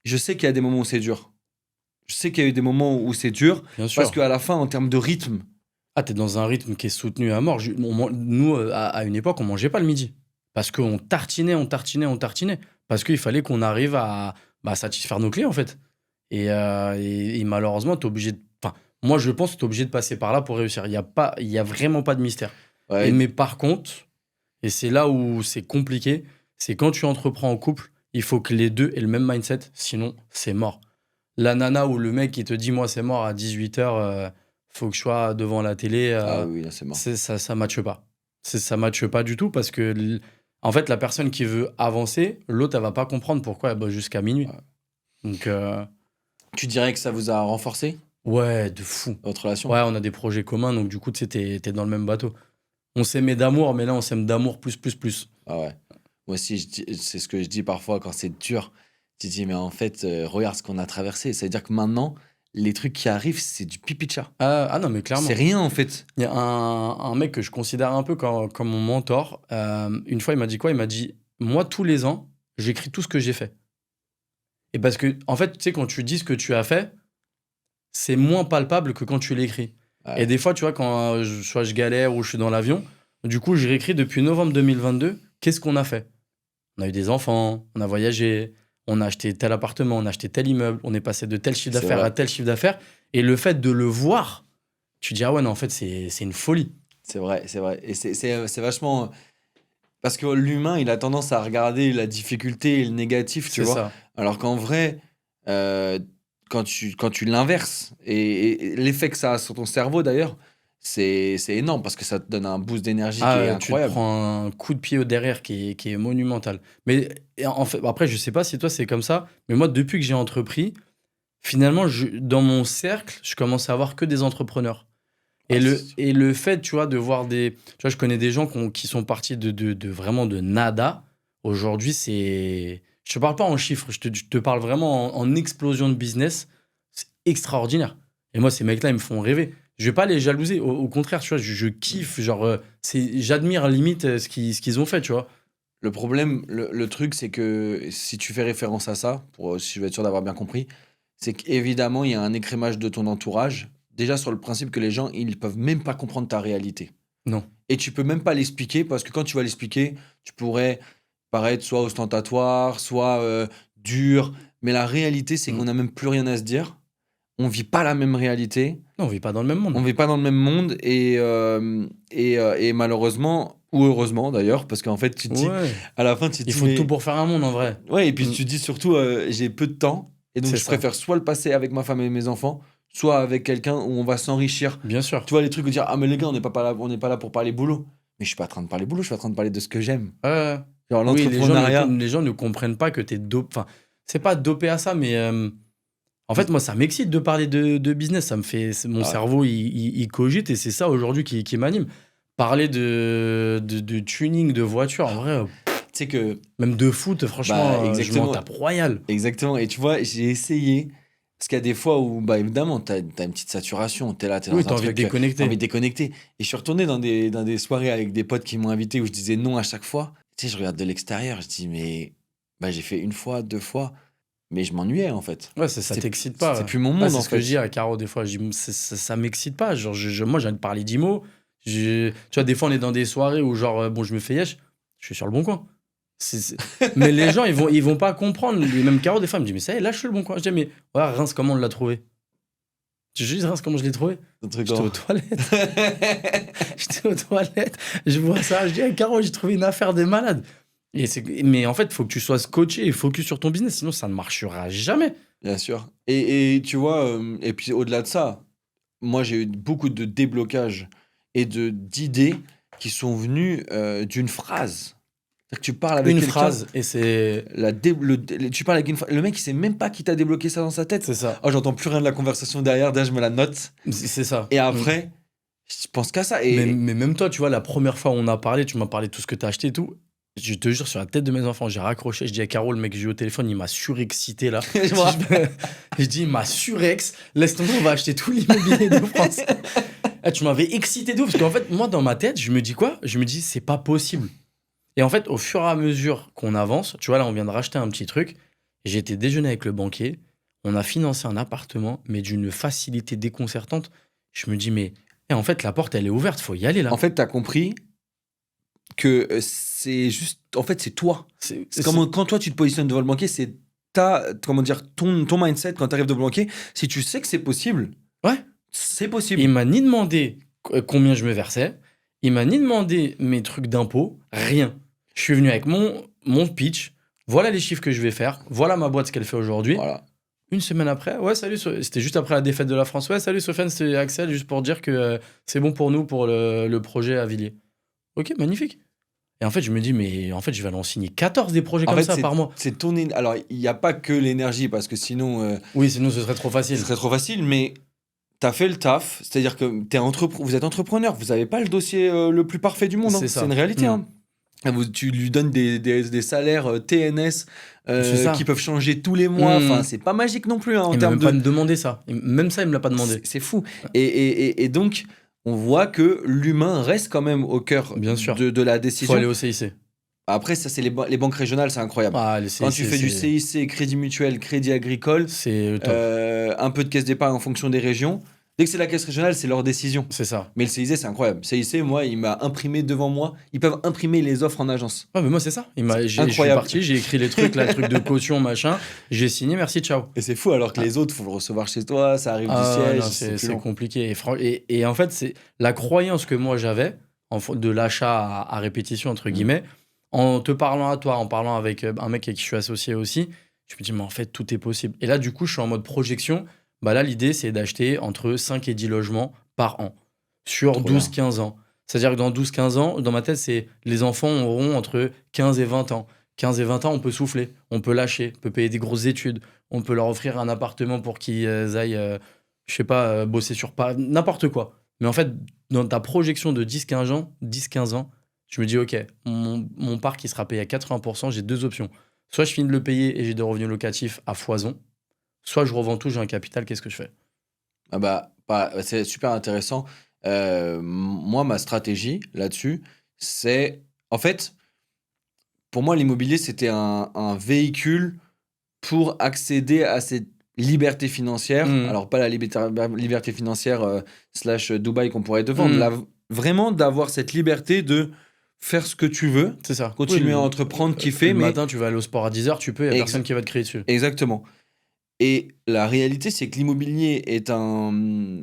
je sais qu'il y a des moments où c'est dur. Je sais qu'il y a eu des moments où c'est dur. Bien sûr. Parce qu'à la fin, en termes de rythme... Ah, t'es dans un rythme qui est soutenu à mort. Nous, à une époque, on mangeait pas le midi. Parce qu'on tartinait. Parce qu'il fallait qu'on arrive à satisfaire nos clients, en fait. Et malheureusement, t'es obligé de... Enfin, moi, je pense que t'es obligé de passer par là pour réussir. Il y a vraiment pas de mystère. Ouais. Mais par contre, et c'est là où c'est compliqué, c'est quand tu entreprends en couple, il faut que les deux aient le même mindset, sinon c'est mort. La nana ou le mec qui te dit, moi, c'est mort à 18h, faut que je sois devant la télé. Ah oui, là, c'est mort. Ça matche pas. Ça matche pas du tout parce que, en fait, la personne qui veut avancer, l'autre, elle va pas comprendre pourquoi elle bosse jusqu'à minuit. Ouais. Donc... Tu dirais que ça vous a renforcé ? Ouais, de fou. Votre relation ? Ouais, on a des projets communs, donc du coup, tu sais, t'es dans le même bateau. On s'aimait d'amour, mais là, on s'aime d'amour plus. Ah ouais. Moi aussi, c'est ce que je dis parfois quand c'est dur. Tu dis, mais en fait, regarde ce qu'on a traversé. Ça veut dire que maintenant, les trucs qui arrivent, c'est du pipi de chat. Ah non, mais clairement. C'est rien, en fait. Il y a un mec que je considère un peu comme mon mentor. Une fois, il m'a dit quoi ? Il m'a dit, moi, tous les ans, j'écris tout ce que j'ai fait. Et parce que, en fait, tu sais, quand tu dis ce que tu as fait, c'est moins palpable que quand tu l'écris. Et des fois, tu vois, quand soit je galère ou je suis dans l'avion, du coup, je réécris depuis novembre 2022, qu'est-ce qu'on a fait? On a eu des enfants, on a voyagé, on a acheté tel appartement, on a acheté tel immeuble, on est passé de tel chiffre d'affaires à tel chiffre d'affaires. Et le fait de le voir, tu dis, ah ouais, non, en fait, c'est une folie. C'est vrai. Et c'est vachement. Parce que l'humain, il a tendance à regarder la difficulté et le négatif, tu vois. Ça. Alors qu'en vrai, quand tu l'inverses, et l'effet que ça a sur ton cerveau d'ailleurs, c'est énorme parce que ça te donne un boost d'énergie qui est incroyable. Tu te prends un coup de pied au derrière qui est monumental. Mais en fait, après, je sais pas si toi c'est comme ça, mais moi, depuis que j'ai entrepris, finalement, dans mon cercle, je commence à avoir que des entrepreneurs. Et le fait, tu vois, de voir des... Tu vois, je connais des gens qui sont partis de vraiment de nada. Aujourd'hui, c'est... Je te parle pas en chiffres, je te parle vraiment en explosion de business. C'est extraordinaire. Et moi, ces mecs-là, ils me font rêver. Je vais pas les jalouser. Au contraire, tu vois, je kiffe. Genre, j'admire limite ce qu'ils ont fait, tu vois. Le problème, le truc, c'est que si tu fais référence à ça, si je veux être sûr d'avoir bien compris, c'est qu'évidemment, il y a un écrémage de ton entourage. Déjà sur le principe que les gens, ils peuvent même pas comprendre ta réalité. Non. Et tu peux même pas l'expliquer parce que quand tu vas l'expliquer, tu pourrais paraître soit ostentatoire, soit dur. Mais la réalité, c'est qu'on n'a même plus rien à se dire. On vit pas la même réalité. Non, on vit pas dans le même monde. On vit pas dans le même monde et malheureusement, ou heureusement d'ailleurs, parce qu'en fait, tu te dis, à la fin, tu te dis... Il faut tout pour faire un monde en vrai. Ouais, et puis tu te dis surtout, j'ai peu de temps. Et donc, je préfère soit le passer avec ma femme et mes enfants, soit avec quelqu'un où on va s'enrichir. Bien sûr. Tu vois, les trucs où dire, ah, mais les gars, on n'est pas là pour parler boulot. Mais je suis pas en train de parler boulot, je suis en train de parler de ce que j'aime. Genre l'entrepreneuriat. Oui, les gens ne comprennent pas que t'es dopé. Enfin, c'est pas dopé à ça, mais en fait, moi, ça m'excite de parler de business. Ça me fait. Mon cerveau, il cogite et c'est ça aujourd'hui qui m'anime. Parler de tuning de voiture, en vrai. Tu sais que. Même de foot, franchement, je m'en tape royal. Exactement. Et tu vois, j'ai essayé. Parce qu'il y a des fois où, bah, évidemment, t'as une petite saturation. T'es là, t'es dans un truc. Oui, t'as envie de déconnecter. Et je suis retourné dans des soirées avec des potes qui m'ont invité où je disais non à chaque fois. Tu sais, je regarde de l'extérieur. Je dis, mais bah, j'ai fait une fois, 2 fois. Mais je m'ennuyais, en fait. Ouais, ça t'excite pas. C'est plus mon monde, en fait. C'est ce que je dis à Caro, des fois. Je dis, ça m'excite pas. Genre, moi, j'ai envie de parler d'IMO. Tu vois, des fois, on est dans des soirées où, genre, bon, je me fais yesh. Je suis sur le bon coin. Mais les gens, ils vont pas comprendre. Même Caro, des fois, me dit, mais ça y est, là, je suis le bon coin. Je dis, mais ouais, Reims, comment on l'a trouvé? Tu dis, Reims, comment je l'ai trouvé? J'étais aux toilettes. Je vois ça. Je dis, hey, Caro, j'ai trouvé une affaire des malades. Mais en fait, il faut que tu sois scotché et focus sur ton business, sinon ça ne marchera jamais. Bien sûr. Et tu vois, et puis au-delà de ça, moi j'ai eu beaucoup de déblocages et d'idées qui sont venues d'une phrase. C'est-à-dire que tu parles avec une phrase et c'est tu parles avec le mec il sait même pas qui t'a débloqué ça dans sa tête. C'est ça. Oh, j'entends plus rien de la conversation derrière, je me la note. C'est ça. Et après, je pense qu'à ça. Mais même toi, tu vois, la première fois où on a parlé, tu m'as parlé de tout ce que t'as acheté et tout. Je te jure, sur la tête de mes enfants, j'ai raccroché. Je dis à Caro, le mec que j'ai eu au téléphone, il m'a surexcité là. Je dis, il m'a surex. Laisse tomber, on va acheter tout l'immobilier de France. Tu m'avais excité d'où? Parce qu'en fait, moi, dans ma tête, je me dis quoi? Je me dis, c'est pas possible. Et en fait, au fur et à mesure qu'on avance, tu vois, là, on vient de racheter un petit truc. J'ai été déjeuner avec le banquier. On a financé un appartement, mais d'une facilité déconcertante. Je me dis, mais en fait, la porte, elle est ouverte, faut y aller là. En fait, t'as compris que c'est juste... En fait, c'est toi. C'est comme quand toi, tu te positionnes devant le banquier, c'est comment dire, ton mindset quand t'arrives devant le banquier. Si tu sais que c'est possible, ouais, c'est possible. Il m'a ni demandé combien je me versais. Il m'a ni demandé mes trucs d'impôts. Rien. Je suis venu avec mon pitch. Voilà les chiffres que je vais faire. Voilà ma boîte, ce qu'elle fait aujourd'hui. Voilà. Une semaine après, ouais, salut. C'était juste après la défaite de la France. Ouais, salut Sofiane, c'était Axel, juste pour dire que c'est bon pour nous pour le projet à Villiers. Ok, magnifique. Et en fait, je me dis, mais en fait, je vais aller en signer 14 des projets comme ça par mois. C'est tourné. Alors, il n'y a pas que l'énergie, parce que sinon. Oui, sinon, ce serait trop facile. Ce serait trop facile, mais t'as fait le taf. C'est-à-dire que vous êtes entrepreneur. Vous n'avez pas le dossier le plus parfait du monde. C'est une réalité. Hein. Tu lui donnes des salaires TNS qui peuvent changer tous les mois. Enfin, c'est pas magique non plus. Hein, il m'a même pas demandé ça. Même ça, il me l'a pas demandé. C'est fou. Et donc, on voit que l'humain reste quand même au cœur de la décision. Il faut aller au CIC. Après, ça, c'est les banques régionales, c'est incroyable. Quand tu fais du CIC, crédit mutuel, crédit agricole, c'est top. Un peu de caisse d'épargne en fonction des régions, Dès que c'est la caisse régionale, c'est leur décision. C'est ça. Mais le CIC, c'est incroyable. CIC, moi, il m'a imprimé devant moi. Ils peuvent imprimer les offres en agence. Ouais, mais moi, c'est ça. Je suis parti, j'ai écrit les trucs, là, trucs de caution, machin. J'ai signé, merci, ciao. Et c'est fou, alors que les autres, il faut le recevoir chez toi, ça arrive du siège. Non, c'est compliqué. Et en fait, c'est la croyance que moi j'avais de l'achat à répétition, entre guillemets, en te parlant à toi, en parlant avec un mec avec qui je suis associé aussi, je me dis, mais en fait, tout est possible. Et là, du coup, je suis en mode projection. Bah là, l'idée, c'est d'acheter entre 5 et 10 logements par an sur 12-15 ans. C'est-à-dire que dans 12-15 ans, dans ma tête, c'est les enfants auront entre 15 et 20 ans. 15 et 20 ans, on peut souffler, on peut lâcher, on peut payer des grosses études, on peut leur offrir un appartement pour qu'ils aillent, je sais pas, bosser sur pas n'importe quoi. Mais en fait, dans ta projection de 10-15 ans, je me dis, ok, mon parc, il sera payé à 80%, j'ai deux options. Soit je finis de le payer et j'ai des revenus locatifs à foison, soit je revends tout, j'ai un capital, qu'est-ce que je fais? C'est super intéressant. Moi, ma stratégie là-dessus, c'est... En fait, pour moi, l'immobilier, c'était un véhicule pour accéder à cette liberté financière. Alors, pas la liberté financière / Dubaï qu'on pourrait te vendre. Vraiment d'avoir cette liberté de faire ce que tu veux. C'est ça. Continuer à entreprendre, kiffer. Le matin, tu vas aller au sport à 10h, tu peux, il n'y a personne qui va te crier dessus. Exactement. Et la réalité, c'est que l'immobilier est un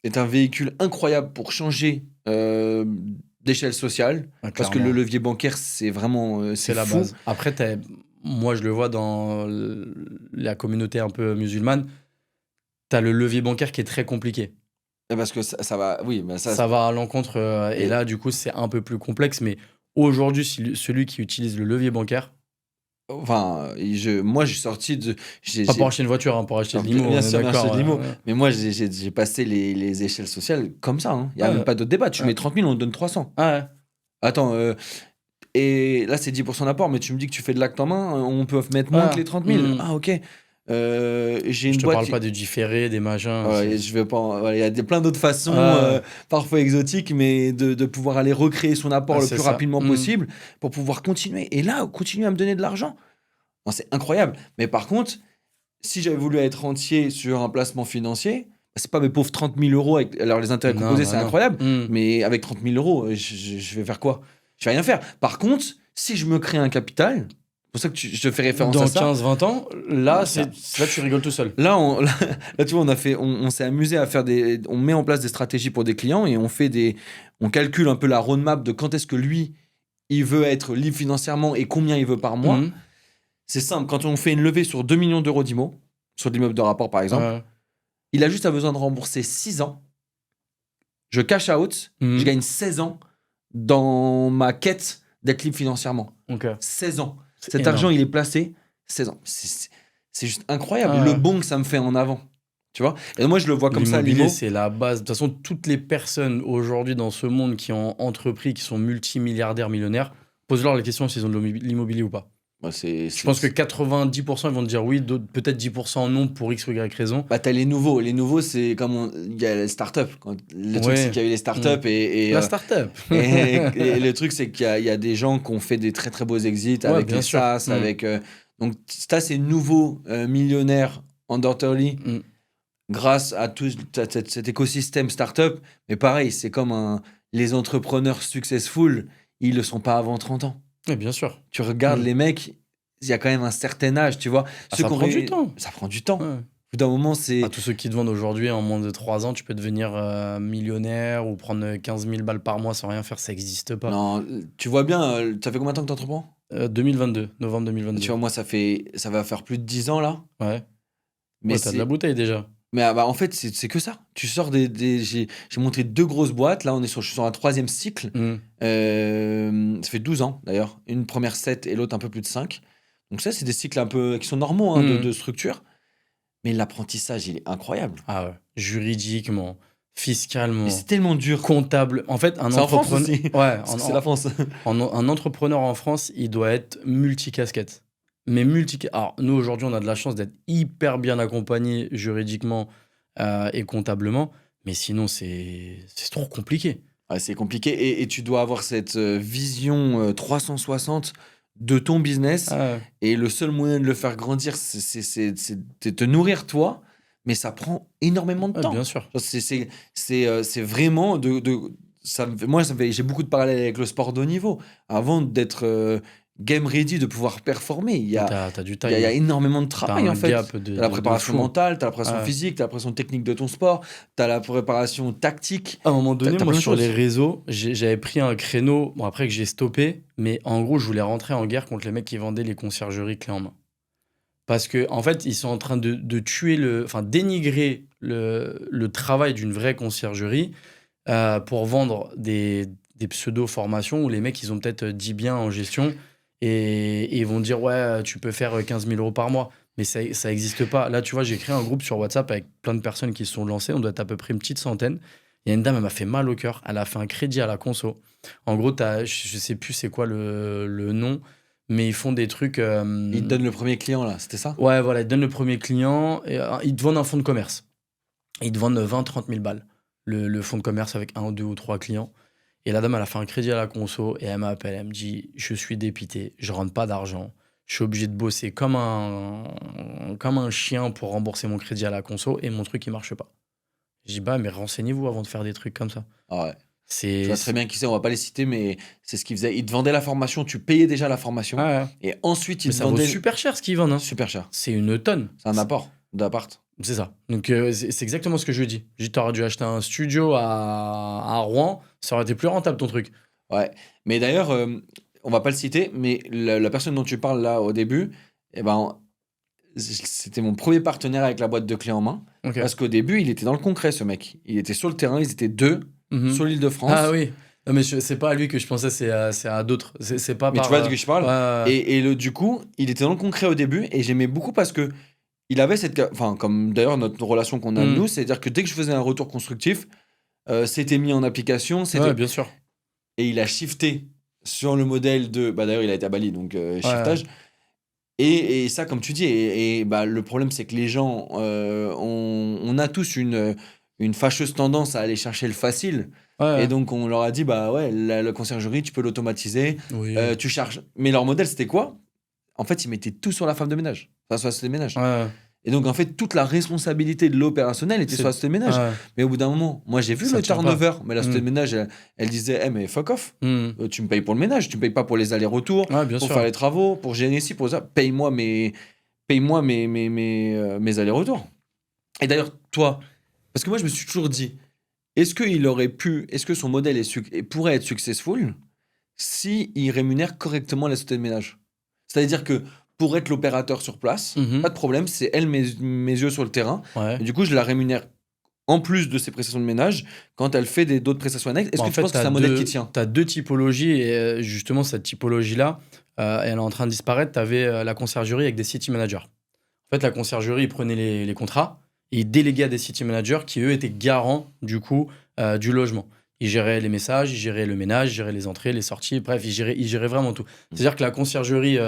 véhicule incroyable pour changer d'échelle sociale. Parce que le levier bancaire, c'est vraiment c'est la base. Après, moi, je le vois dans la communauté un peu musulmane, tu as le levier bancaire qui est très compliqué. Parce que ça va... Oui, mais ça va à l'encontre. Et là, du coup, c'est un peu plus complexe. Mais aujourd'hui, celui qui utilise le levier bancaire... Enfin, moi, j'ai sorti de... Pas pour acheter une voiture, hein, pour acheter de l'IMO. Bien sûr, acheter de l'IMO. Mais moi, j'ai passé les échelles sociales comme ça. Hein. Il n'y a même pas d'autre débat. Tu mets 30 000, on te donne 300. Ah ouais. Attends, et là, c'est 10% d'apport, mais tu me dis que tu fais de l'acte en main, on peut mettre moins que les 30 000. Ah, ok. Je te parle pas de différer, des machins. Je vais pas. Il y a plein d'autres façons, parfois exotiques, mais de pouvoir aller recréer son apport le plus rapidement possible pour pouvoir continuer. Et là, continuer à me donner de l'argent. Non, c'est incroyable. Mais par contre, si j'avais voulu être rentier sur un placement financier, c'est pas mes pauvres 30 000 euros. Alors, les intérêts composés, c'est incroyable. Mais avec 30 000 euros, je vais faire quoi? Je vais rien faire. Par contre, si je me crée un capital. C'est pour ça que je te fais référence à ça. Dans 15-20 ans, là, tu rigoles tout seul. Là, tu vois, on s'est amusé à faire on met en place des stratégies pour des clients et on calcule un peu la roadmap de quand est-ce que lui, il veut être libre financièrement et combien il veut par mois. C'est simple. Quand on fait une levée sur 2 millions d'euros d'IMO, sur l'immeuble de rapport par exemple, il a juste besoin de rembourser 6 ans. Je cash out, je gagne 16 ans dans ma quête d'être libre financièrement. 16 ans. Cet argent, il est placé 16 ans. C'est juste incroyable. Le bond que ça me fait en avant. Tu vois? Et moi, je le vois comme ça. L'immobilier, c'est la base. De toute façon, toutes les personnes aujourd'hui dans ce monde qui ont entrepris, qui sont multimilliardaires, millionnaires, pose-leur la question s'ils ont de l'immobilier ou pas. Je pense que 90% ils vont te dire oui, peut-être 10% non pour X ou Y raison. T'as les nouveaux. Les nouveaux, c'est comme il y a les startups. Le truc, c'est qu'il y a eu les startups la startup. et le truc, c'est qu'il y a des gens qui ont fait des très très beaux exits avec les SaaS, avec. Donc, ça, c'est nouveau millionnaire undertally grâce à tout cet écosystème startup. Mais pareil, c'est comme les entrepreneurs successful, ils le sont pas avant 30 ans. Oui, bien sûr. Tu regardes les mecs, il y a quand même un certain âge, tu vois. Ça prend du temps. Ça prend du temps. Au bout d'un moment, c'est... Tous ceux qui te vendent aujourd'hui, en moins de 3 ans, tu peux devenir millionnaire ou prendre 15 000 balles par mois sans rien faire, ça n'existe pas. Non, tu vois bien, ça fait combien de temps que tu entreprends 2022, novembre 2022. Tu vois, moi, ça va faire plus de 10 ans, là. Ouais. Mais t'as de la bouteille, déjà. Mais en fait, c'est que ça. Tu sors j'ai monté 2 grosses boîtes. Là, je suis sur un 3e cycle. Ça fait 12 ans, d'ailleurs. Une première 7 et l'autre un peu plus de 5. Donc ça, c'est des cycles un peu qui sont normaux de structure. Mais l'apprentissage, il est incroyable. Ah ouais. Juridiquement, fiscalement. Mais c'est tellement dur. Comptable. En fait, un entrepreneur... Ouais, c'est la France. Un entrepreneur en France, il doit être multicasquette. Mais Alors, nous, aujourd'hui, on a de la chance d'être hyper bien accompagnés juridiquement et comptablement. Mais sinon, c'est trop compliqué. Ouais, c'est compliqué. Et tu dois avoir cette vision 360 de ton business. Et le seul moyen de le faire grandir, c'est de te nourrir toi. mais ça prend énormément de temps. Bien sûr. C'est vraiment j'ai beaucoup de parallèles avec le sport de haut niveau. Avant d'être game ready, de pouvoir performer, il y a énormément de travail en fait. T'as la préparation mentale, t'as la préparation physique, t'as la préparation technique de ton sport, t'as la préparation tactique. À un moment donné, moi sur les réseaux, j'avais pris un créneau, bon après que j'ai stoppé, mais en gros je voulais rentrer en guerre contre les mecs qui vendaient les conciergeries clés en main. Parce que en fait, ils sont en train de tuer dénigrer le travail d'une vraie conciergerie pour vendre des pseudo-formations où les mecs, ils ont peut-être 10 biens en gestion et ils vont dire ouais, tu peux faire 15 000 € par mois. Mais ça n'existe pas. Là, tu vois, j'ai créé un groupe sur WhatsApp avec plein de personnes qui se sont lancées. On doit être à peu près une petite centaine. Il y a une dame, elle m'a fait mal au cœur. Elle a fait un crédit à la conso. En gros, je sais plus c'est quoi le nom. Mais ils font des trucs. Ils te donnent le premier client, là, c'était ça? Ouais, voilà, ils te donnent le premier client. Et, ils te vendent un fonds de commerce. Ils te vendent 20-30 000 balles. Le fonds de commerce avec 1, 2 ou 3 clients. Et la dame, elle a fait un crédit à la conso. Et elle m'appelle. Elle me dit je suis dépité. Je rentre pas d'argent. Je suis obligé de bosser comme un chien pour rembourser mon crédit à la conso. Et mon truc, il marche pas. Je dis mais renseignez-vous avant de faire des trucs comme ça. Ah ouais. Je vois très bien qui c'est, on va pas les citer, mais c'est ce qu'ils faisaient. Ils te vendaient la formation, tu payais déjà la formation. Ouais. Et ensuite, ils te vendaient. Ça vaut super cher ce qu'ils vendent. Hein. Super cher. C'est une tonne. C'est un apport d'appart. C'est ça. Donc, c'est exactement ce que je dis. Tu aurais dû acheter un studio à Rouen, ça aurait été plus rentable ton truc. Ouais. Mais d'ailleurs, on va pas le citer, mais la personne dont tu parles là au début, c'était mon premier partenaire avec la boîte de clés en main. Okay. Parce qu'au début, il était dans le concret, ce mec. Il était sur le terrain, ils étaient 2 sur l'île de France. Ah oui. Non, mais c'est pas à lui que je pensais, c'est à d'autres. C'est pas mais tu vois de qui je parle. Et du coup, il était dans le concret au début et j'aimais beaucoup parce que il avait comme d'ailleurs notre relation qu'on a nous, c'est-à-dire que dès que je faisais un retour constructif, c'était mis en application. Ouais, bien sûr. Et il a shifté sur le modèle de. D'ailleurs, il a été à Bali, donc shiftage. Ouais. Et ça, comme tu dis, le problème, c'est que les gens, on a tous une fâcheuse tendance à aller chercher le facile. Ouais. Et donc, on leur a dit, la conciergerie, tu peux l'automatiser, oui. Tu charges. Mais leur modèle, c'était quoi? En fait, ils mettaient tout sur la femme de ménage, sur la société de ménage. Ouais. Et donc, en fait, toute la responsabilité de l'opérationnel était sur la société de ménage. Ouais. Mais au bout d'un moment, moi, j'ai vu le turnover. Mais la société de ménage, elle disait, mais fuck off. Tu me payes pour le ménage. Tu me payes pas pour les allers-retours, pour faire les travaux, pour gérer ici, pour ça. Paye-moi mes allers-retours. Et d'ailleurs, toi, parce que moi, je me suis toujours dit, est-ce que son modèle pourrait être successful s'il rémunère correctement la société de ménage? C'est-à-dire que pour être l'opérateur sur place, pas de problème, c'est elle mes yeux sur le terrain. Ouais. Et du coup, je la rémunère en plus de ses prestations de ménage quand elle fait d'autres prestations annexes. Est-ce que tu penses que c'est un modèle qui tient? Tu as 2 typologies et justement, cette typologie-là, elle est en train de disparaître. Tu avais la conciergerie avec des city managers. En fait, la conciergerie, ils prenaient les contrats et ils déléguaient à des city managers qui, eux, étaient garants du coup du logement. Ils géraient les messages, ils géraient le ménage, ils géraient les entrées, les sorties, bref, ils géraient vraiment tout. C'est-à-dire que la conciergerie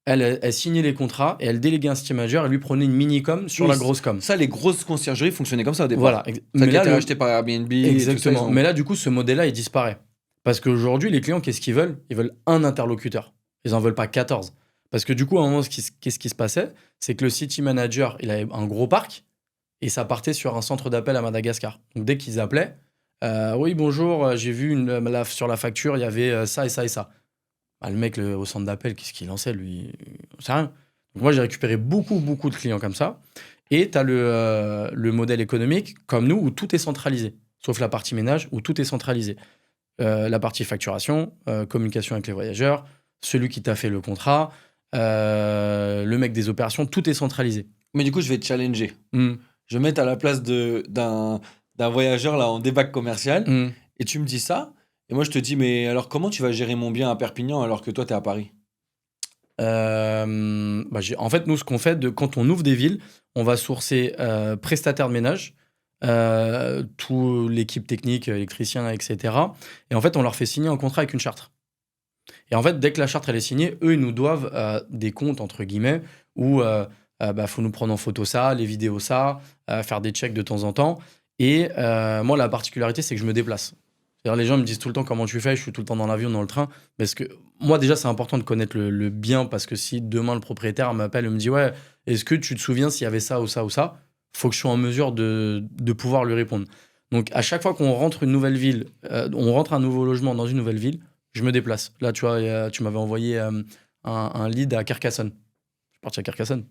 elle signait les contrats et elle déléguait un city manager et lui prenait une mini-com sur la grosse com. Ça, les grosses conciergeries fonctionnaient comme ça au départ. Voilà. Mais là, acheté par Airbnb. Exactement. Tout ça, mais là, du coup, ce modèle-là, il disparaît. Parce qu'aujourd'hui, les clients, qu'est-ce qu'ils veulent? Ils veulent un interlocuteur. Ils n'en veulent pas 14. Parce que du coup, à un moment, qu'est-ce qui se passait? C'est que le city manager, il avait un gros parc et ça partait sur un centre d'appel à Madagascar. Donc, dès qu'ils appelaient, oui, bonjour, j'ai vu sur la facture, il y avait ça et ça et ça. Le mec au centre d'appel, qu'est-ce qu'il lançait, lui? C'est rien. Donc moi, j'ai récupéré beaucoup de clients comme ça. Et tu as le modèle économique, comme nous, où tout est centralisé. Sauf la partie ménage, où tout est centralisé. La partie facturation, communication avec les voyageurs, celui qui t'a fait le contrat, le mec des opérations, tout est centralisé. Mais du coup, je vais te challenger. Je vais mettre à la place d'un voyageur là, en débac commercial. Et tu me dis ça. Et moi, je te dis, mais alors, comment tu vas gérer mon bien à Perpignan alors que toi, tu es à Paris? En fait, nous, ce qu'on fait, quand on ouvre des villes, on va sourcer prestataires de ménage, toute l'équipe technique, électriciens, etc. Et en fait, on leur fait signer un contrat avec une charte. Et en fait, dès que la charte elle est signée, eux, ils nous doivent des comptes, entre guillemets, où faut nous prendre en photo ça, les vidéos ça, faire des checks de temps en temps. Et moi, la particularité, c'est que je me déplace. C'est-à-dire, les gens me disent tout le temps comment tu fais, je suis tout le temps dans l'avion, dans le train. Parce que moi, déjà, c'est important de connaître le bien, parce que si demain le propriétaire m'appelle et me dit ouais, est-ce que tu te souviens s'il y avait ça ou ça ou ça? faut que je sois en mesure de pouvoir lui répondre. Donc, à chaque fois qu'on rentre une nouvelle ville, on rentre un nouveau logement dans une nouvelle ville, je me déplace. Là, tu vois, tu m'avais envoyé un lead à Carcassonne. Je suis parti à Carcassonne.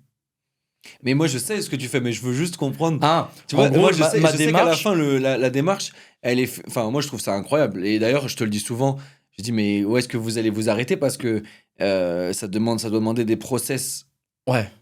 Mais moi, je sais ce que tu fais, mais je veux juste comprendre. Ah, tu vois, en gros, moi, je sais démarche... qu'à la fin, la démarche, elle est. Enfin, moi, je trouve ça incroyable. Et d'ailleurs, je te le dis souvent, je dis, mais où est-ce que vous allez vous arrêter? Parce que ça doit demander des process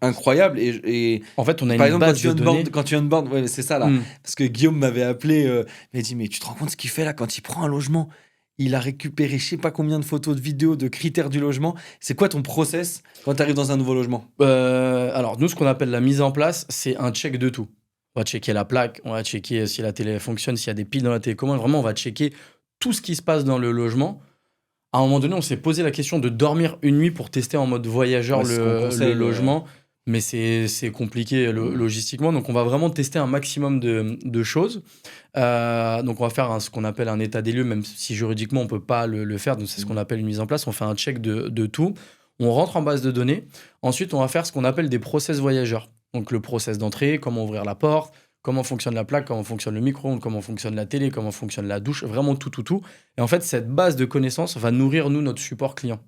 incroyables. Et en fait, on a par une exemple, base de données. quand tu onboard, ouais, c'est ça là. Parce que Guillaume m'avait appelé, il m'a dit, mais tu te rends compte ce qu'il fait là quand il prend un logement? Il a récupéré je sais pas combien de photos, de vidéos, de critères du logement. C'est quoi ton process quand tu arrives dans un nouveau logement? Alors, nous, ce qu'on appelle la mise en place, c'est un check de tout. On va checker la plaque, on va checker si la télé fonctionne, s'il y a des piles dans la télécommande. Vraiment, on va checker tout ce qui se passe dans le logement. À un moment donné, on s'est posé la question de dormir une nuit pour tester en mode voyageur le logement. Mais c'est compliqué logistiquement. Donc, on va vraiment tester un maximum de choses. Donc, on va faire ce qu'on appelle un état des lieux, même si juridiquement, on ne peut pas le faire. Donc, c'est ce qu'on appelle une mise en place. On fait un check de tout. On rentre en base de données. Ensuite, on va faire ce qu'on appelle des process voyageurs. Donc, le process d'entrée, comment ouvrir la porte, comment fonctionne la plaque, comment fonctionne le micro-ondes, comment fonctionne la télé, comment fonctionne la douche, vraiment tout. Et en fait, cette base de connaissances va nourrir, nous, notre support client.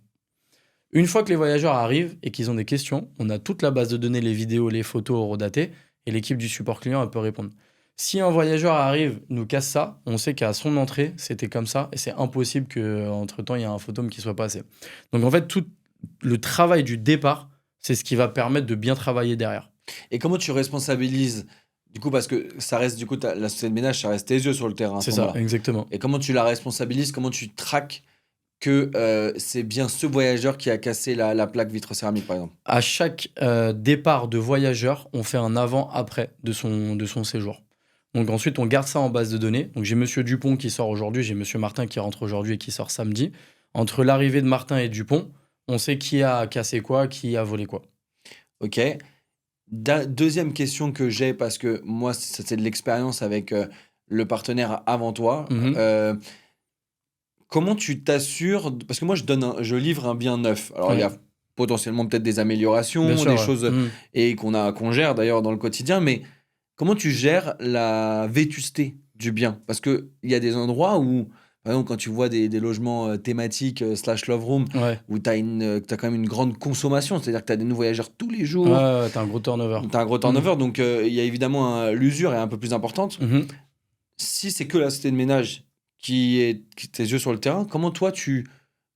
Une fois que les voyageurs arrivent et qu'ils ont des questions, on a toute la base de données, les vidéos, les photos horodatées, et l'équipe du support client, elle peut répondre. Si un voyageur arrive, nous casse ça, on sait qu'à son entrée, c'était comme ça, et c'est impossible qu'entre-temps, il y ait un fantôme qui soit passé. Donc en fait, tout le travail du départ, c'est ce qui va permettre de bien travailler derrière. Et comment tu responsabilises, du coup, parce que ça reste, du coup, la société de ménage, ça reste tes yeux sur le terrain. C'est ça, exactement. Et comment tu la responsabilises, comment tu traques que c'est bien ce voyageur qui a cassé la plaque vitre céramique, par exemple? À chaque départ de voyageur, on fait un avant-après de son séjour. Donc ensuite, on garde ça en base de données. Donc j'ai Monsieur Dupont qui sort aujourd'hui, j'ai Monsieur Martin qui rentre aujourd'hui et qui sort samedi. Entre l'arrivée de Martin et Dupont, on sait qui a cassé quoi, qui a volé quoi. Ok. Deuxième question que j'ai, parce que moi, c'est de l'expérience avec le partenaire avant toi. Comment tu t'assures, parce que moi, je livre un bien neuf. Alors, il y a potentiellement peut-être des améliorations, des choses et qu'on gère d'ailleurs dans le quotidien, mais comment tu gères la vétusté du bien? Parce qu'il y a des endroits où, par exemple, quand tu vois des logements thématiques / love room, où tu as quand même une grande consommation, c'est-à-dire que tu as des nouveaux voyageurs tous les jours. Tu as un gros turnover. Donc il y a évidemment l'usure est un peu plus importante. Si c'est que la société de ménage qui est tes yeux sur le terrain, comment toi tu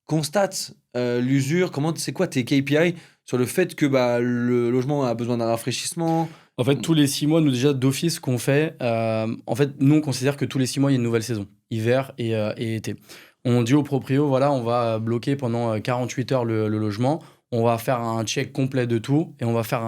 constates l'usure? C'est quoi tes KPI sur le fait que le logement a besoin d'un rafraîchissement? En fait, tous les 6 mois, nous déjà d'office qu'on fait, en fait, nous on considère que tous les 6 mois il y a une nouvelle saison, hiver et été. On dit au proprio, voilà, on va bloquer pendant 48 heures le logement, on va faire un check complet de tout et on va faire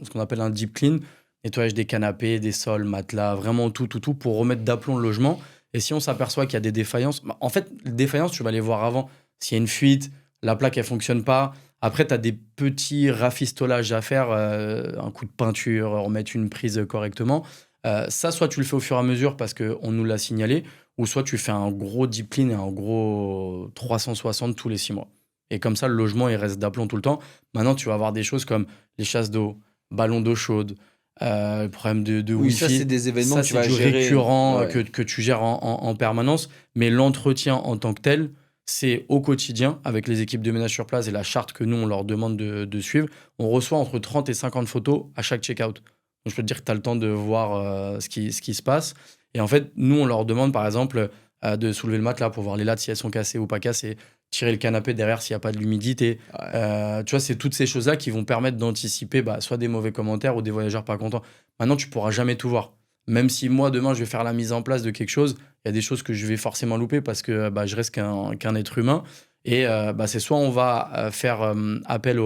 ce qu'on appelle un deep clean, nettoyage des canapés, des sols, matelas, vraiment tout pour remettre d'aplomb le logement. Et si on s'aperçoit qu'il y a des défaillances, en fait, les défaillances, tu vas les voir avant. S'il y a une fuite, la plaque, elle fonctionne pas. Après, tu as des petits rafistolages à faire, un coup de peinture, remettre une prise correctement. Ça, soit tu le fais au fur et à mesure parce qu'on nous l'a signalé, ou soit tu fais un gros deep clean et un gros 360 tous les 6 mois. Et comme ça, le logement, il reste d'aplomb tout le temps. Maintenant, tu vas avoir des choses comme les chasses d'eau, ballons d'eau chaude, le problème de oui, Wi-Fi. Ça, c'est des événements que tu vas gérer. Récurrent que tu gères en permanence. Mais l'entretien en tant que tel, c'est au quotidien, avec les équipes de ménage sur place et la charte que nous, on leur demande de suivre. On reçoit entre 30 et 50 photos à chaque check-out. Donc, je peux te dire que tu as le temps de voir ce qui se passe. Et en fait, nous, on leur demande, par exemple, de soulever le matelas pour voir les lattes, si elles sont cassées ou pas cassées, tirer le canapé derrière s'il n'y a pas de l'humidité. Tu vois, c'est toutes ces choses-là qui vont permettre d'anticiper soit des mauvais commentaires ou des voyageurs pas contents. Maintenant, tu pourras jamais tout voir. Même si moi, demain, je vais faire la mise en place de quelque chose, il y a des choses que je vais forcément louper parce que je reste qu'un être humain. Et c'est soit on va faire appel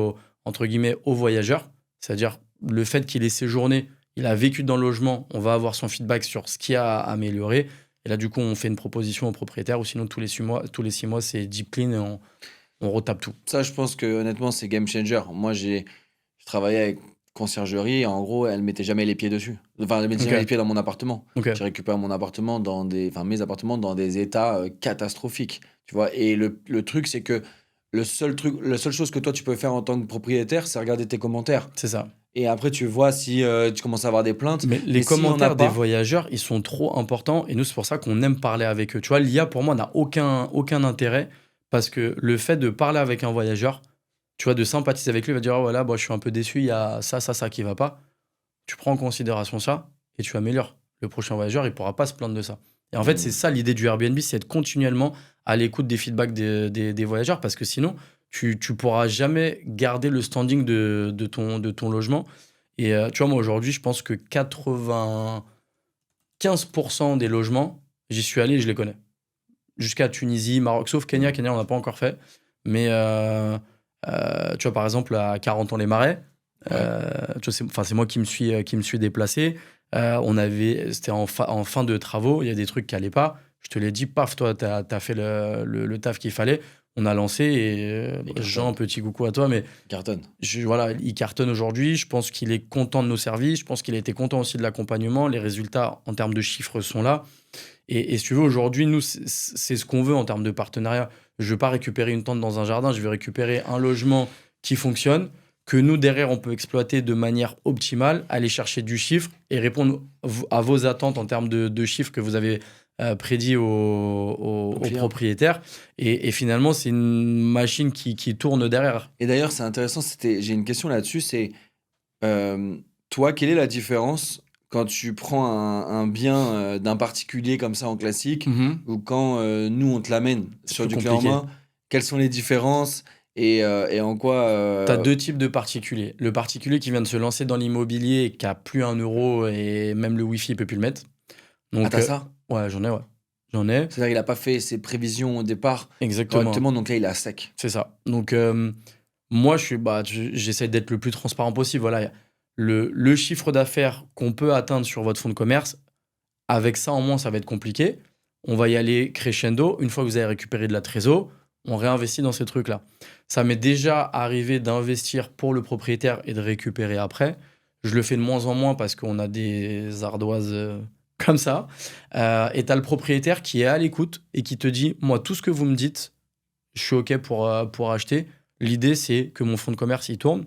entre guillemets, aux voyageurs, c'est-à-dire le fait qu'il ait séjourné, il a vécu dans le logement, on va avoir son feedback sur ce qu'il a amélioré. Et là, du coup, on fait une proposition au propriétaire, ou sinon, tous les 6 mois, c'est deep clean et on retape tout. Ça, je pense que honnêtement, c'est game changer. Moi, je travaillais avec conciergerie, et en gros, elle mettait jamais les pieds dessus. Enfin, elle mettait jamais les pieds dans mon appartement. J'ai récupéré mon appartement mes appartements dans des états catastrophiques. Tu vois, et le truc, c'est que la seule chose que toi, tu peux faire en tant que propriétaire, c'est regarder tes commentaires. C'est ça. Et après, tu vois si tu commences à avoir des plaintes. Mais les commentaires des voyageurs, ils sont trop importants. Et nous, c'est pour ça qu'on aime parler avec eux. Tu vois, l'IA, pour moi, n'a aucun intérêt. Parce que le fait de parler avec un voyageur, tu vois, de sympathiser avec lui, il va dire, oh, voilà, je suis un peu déçu, il y a ça qui va pas. Tu prends en considération ça et tu améliores. Le prochain voyageur, il pourra pas se plaindre de ça. Et en fait, c'est ça l'idée du Airbnb, c'est être continuellement à l'écoute des feedbacks des voyageurs. Parce que sinon, tu pourras jamais garder le standing de ton logement. Et tu vois, moi, aujourd'hui, je pense que 95% des logements, j'y suis allé et je les connais. Jusqu'à Tunisie, Maroc, sauf Kenya. Kenya, on n'a pas encore fait. Mais tu vois, par exemple, à 40 ans les Marais, tu vois, c'est moi qui me suis déplacé. C'était en fin de travaux, il y a des trucs qui n'allaient pas. Je te l'ai dit, paf, toi, t'as fait le taf qu'il fallait. On a lancé et Jean, petit coucou à toi, mais voilà, il cartonne aujourd'hui. Je pense qu'il est content de nos services. Je pense qu'il a été content aussi de l'accompagnement. Les résultats en termes de chiffres sont là. Et si tu veux, aujourd'hui, nous, c'est ce qu'on veut en termes de partenariat. Je ne veux pas récupérer une tente dans un jardin. Je veux récupérer un logement qui fonctionne, que nous, derrière, on peut exploiter de manière optimale, aller chercher du chiffre et répondre à vos attentes en termes de chiffres que vous avez prédit aux propriétaires. Et finalement, c'est une machine qui tourne derrière. Et d'ailleurs, c'est intéressant, j'ai une question là-dessus, c'est toi, quelle est la différence quand tu prends un bien d'un particulier comme ça en classique ou quand nous, on te l'amène sur du clé en main? Quelles sont les différences et en quoi... Tu as deux types de particuliers. Le particulier qui vient de se lancer dans l'immobilier et qui a plus 1 euro et même le Wi-Fi, il peut plus le mettre. Donc, t'as ça? Ouais, j'en ai. C'est-à-dire qu'il n'a pas fait ses prévisions au départ correctement, donc là, il est à sec. C'est ça. Donc, moi, j'essaie d'être le plus transparent possible. Voilà, le chiffre d'affaires qu'on peut atteindre sur votre fonds de commerce, avec ça, en moins, ça va être compliqué. On va y aller crescendo. Une fois que vous avez récupéré de la trésor, on réinvestit dans ces trucs-là. Ça m'est déjà arrivé d'investir pour le propriétaire et de récupérer après. Je le fais de moins en moins parce qu'on a des ardoises comme ça. Et tu as le propriétaire qui est à l'écoute et qui te dit, moi, tout ce que vous me dites, je suis OK pour acheter. L'idée, c'est que mon fonds de commerce, il tourne.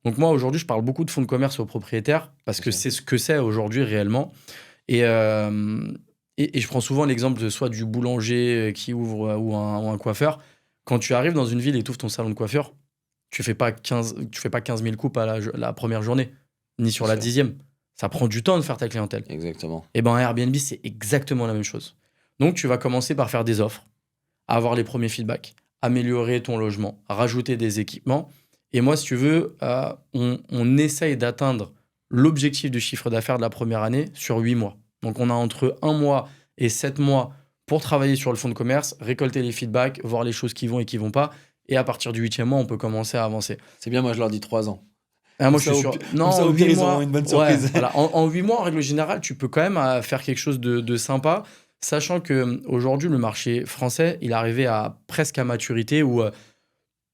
Donc moi, aujourd'hui, je parle beaucoup de fonds de commerce aux propriétaires parce que c'est ce que c'est aujourd'hui réellement. Et je prends souvent l'exemple de soit du boulanger qui ouvre ou un coiffeur. Quand tu arrives dans une ville et tu ouvres ton salon de coiffeur, tu fais pas 15 000 coupes à la première journée, ni sur la 10e. Ça prend du temps de faire ta clientèle. Exactement. Et ben Airbnb, c'est exactement la même chose. Donc, tu vas commencer par faire des offres, avoir les premiers feedbacks, améliorer ton logement, rajouter des équipements. Et moi, si tu veux, on essaye d'atteindre l'objectif du chiffre d'affaires de la première année sur 8 mois. Donc, on a entre 1 mois et 7 mois pour travailler sur le fonds de commerce, récolter les feedbacks, voir les choses qui vont et qui vont pas. Et à partir du 8e mois, on peut commencer à avancer. C'est bien, moi, je leur dis 3 ans. Moi, je suis sûr. Non, en 8 mois, ils une bonne surprise. Ouais, voilà. En 8 mois, en règle générale, tu peux quand même faire quelque chose de sympa, sachant qu'aujourd'hui, le marché français, il est arrivé presque à maturité où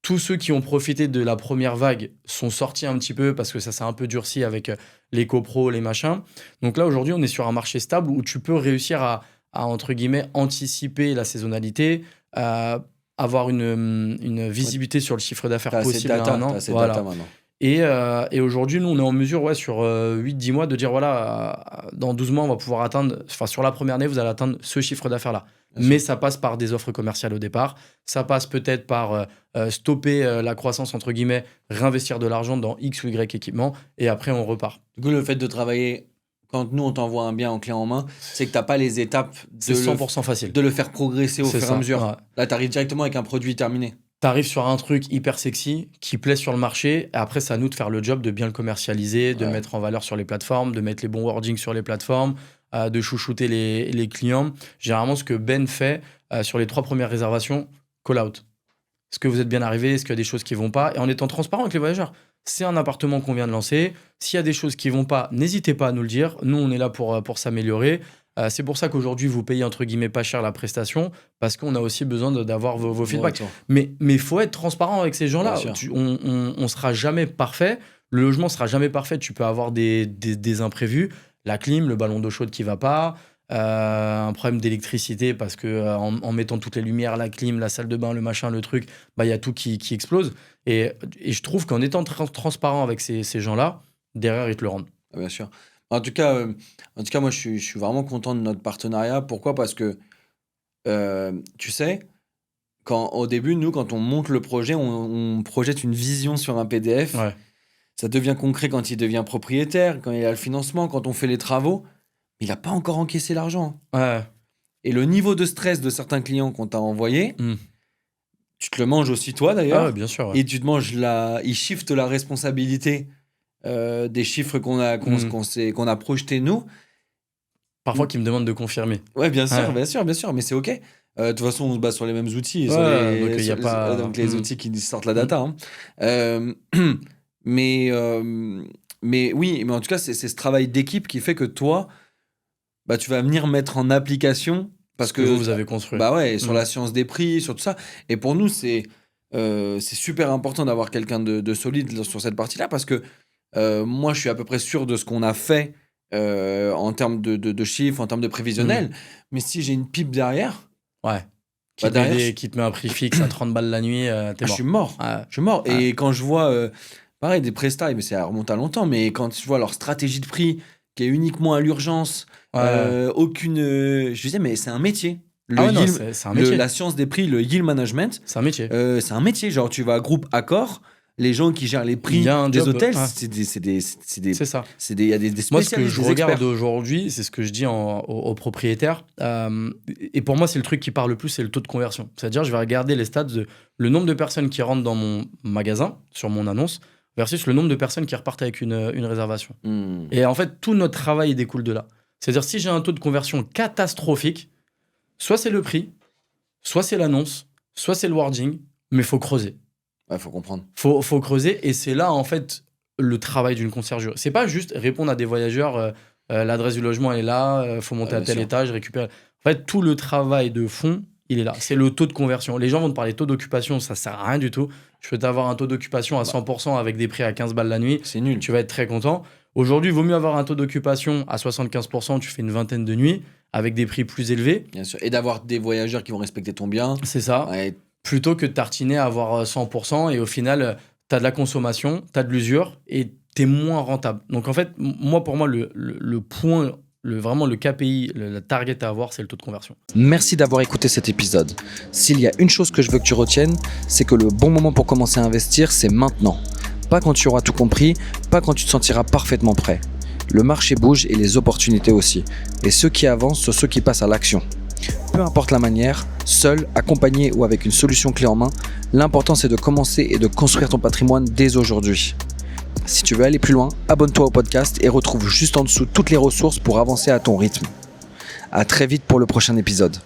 tous ceux qui ont profité de la première vague sont sortis un petit peu parce que ça s'est un peu durci avec les copros, les machins. Donc là, aujourd'hui, on est sur un marché stable où tu peux réussir à entre guillemets, anticiper la saisonnalité, avoir une visibilité sur le chiffre d'affaires possible à un an. Data maintenant. Et aujourd'hui, nous, on est en mesure, sur 8-10 mois, de dire, voilà, dans 12 mois, on va pouvoir atteindre, sur la première année, vous allez atteindre ce chiffre d'affaires-là. Mais ça passe par des offres commerciales au départ. Ça passe peut-être par stopper la croissance, entre guillemets, réinvestir de l'argent dans X ou Y équipements, et après, on repart. Du coup, le fait de travailler, quand nous, on t'envoie un bien en clé en main, c'est que tu n'as pas les étapes c'est 100% facile. De le faire progresser au fur et à mesure. Ouais. Là, tu arrives directement avec un produit terminé. Tu arrives sur un truc hyper sexy qui plaît sur le marché. Et après, c'est à nous de faire le job, de bien le commercialiser, de le mettre en valeur sur les plateformes, de mettre les bons wordings sur les plateformes, de chouchouter les clients. Généralement, ce que Ben fait sur les 3 premières réservations, call out. Est-ce que vous êtes bien arrivé? Est-ce qu'il y a des choses qui ne vont pas? Et en étant transparent avec les voyageurs. C'est un appartement qu'on vient de lancer. S'il y a des choses qui ne vont pas, n'hésitez pas à nous le dire. Nous, on est là pour s'améliorer. C'est pour ça qu'aujourd'hui, vous payez entre guillemets pas cher la prestation, parce qu'on a aussi besoin d'avoir vos feedbacks. Mais il faut être transparent avec ces gens-là. On sera jamais parfait. Le logement sera jamais parfait. Tu peux avoir des imprévus. La clim, le ballon d'eau chaude qui va pas, un problème d'électricité parce que en mettant toutes les lumières, la clim, la salle de bain, le machin, le truc, y a tout qui explose. Et je trouve qu'en étant transparent avec ces gens-là, derrière, ils te le rendent. Bien sûr. En tout cas, moi, je suis vraiment content de notre partenariat. Pourquoi ? Parce que, tu sais, au début, nous, quand on monte le projet, on projette une vision sur un PDF. Ouais. Ça devient concret quand il devient propriétaire, quand il a le financement, quand on fait les travaux. Mais il n'a pas encore encaissé l'argent. Ouais. Et le niveau de stress de certains clients qu'on t'a envoyés, tu te le manges aussi toi d'ailleurs. Ah ouais, bien sûr. Ouais. Et tu te manges il shift la responsabilité des chiffres qu'on a projetés nous. Parfois, qui me demandent de confirmer. Ouais, bien sûr, mais c'est OK. De toute façon, on se base sur les mêmes outils. Donc, les outils qui sortent la data. Mais oui, mais en tout cas, c'est ce travail d'équipe qui fait que toi, tu vas venir mettre en application parce que vous avez construit. Bah ouais, sur la science des prix, sur tout ça. Et pour nous, c'est super important d'avoir quelqu'un de solide sur cette partie-là parce que moi, je suis à peu près sûr de ce qu'on a fait en termes de chiffres, en termes de prévisionnel. Mais si j'ai une pipe derrière, qui te met un prix fixe à 30 balles la nuit, t'es mort. Je suis mort. Je suis mort. Et quand je vois, pareil, des prestats, mais ça remonte à longtemps, mais quand tu vois leur stratégie de prix qui est uniquement à l'urgence, aucune. Je disais, mais c'est un métier. C'est un métier. La science des prix, le yield management. C'est un métier. C'est un métier. Genre, tu vas à groupe Accor. Les gens qui gèrent les prix des hôtels, c'est ça. Il y a des spécialistes. Moi, ce que je regarde aujourd'hui, c'est ce que je dis aux propriétaires. Et pour moi, c'est le truc qui parle le plus, c'est le taux de conversion. C'est-à-dire, je vais regarder les stats le nombre de personnes qui rentrent dans mon magasin, sur mon annonce, versus le nombre de personnes qui repartent avec une réservation. Et en fait, tout notre travail découle de là. C'est-à-dire, si j'ai un taux de conversion catastrophique, soit c'est le prix, soit c'est l'annonce, soit c'est le wording, mais il faut creuser. Ouais, faut comprendre. Faut creuser, et c'est là, en fait, le travail d'une conciergerie. C'est pas juste répondre à des voyageurs, l'adresse du logement est là, faut monter à tel étage, récupérer. En fait, tout le travail de fond, il est là. C'est le taux de conversion. Les gens vont te parler de taux d'occupation, ça sert à rien du tout. Je peux t'avoir un taux d'occupation à 100% avec des prix à 15 balles la nuit. C'est nul. Tu vas être très content. Aujourd'hui, il vaut mieux avoir un taux d'occupation à 75%, tu fais une vingtaine de nuits, avec des prix plus élevés. Bien sûr. Et d'avoir des voyageurs qui vont respecter ton bien. C'est ça. Ouais. Plutôt que de tartiner à avoir 100%, et au final, t'as de la consommation, t'as de l'usure, et t'es moins rentable. Donc en fait, pour moi, le point, vraiment le KPI, la target à avoir, c'est le taux de conversion. Merci d'avoir écouté cet épisode. S'il y a une chose que je veux que tu retiennes, c'est que le bon moment pour commencer à investir, c'est maintenant. Pas quand tu auras tout compris, pas quand tu te sentiras parfaitement prêt. Le marché bouge et les opportunités aussi. Et ceux qui avancent sont ceux qui passent à l'action. Peu importe la manière, seul, accompagné ou avec une solution clé en main, l'important c'est de commencer et de construire ton patrimoine dès aujourd'hui. Si tu veux aller plus loin, abonne-toi au podcast et retrouve juste en dessous toutes les ressources pour avancer à ton rythme. À très vite pour le prochain épisode.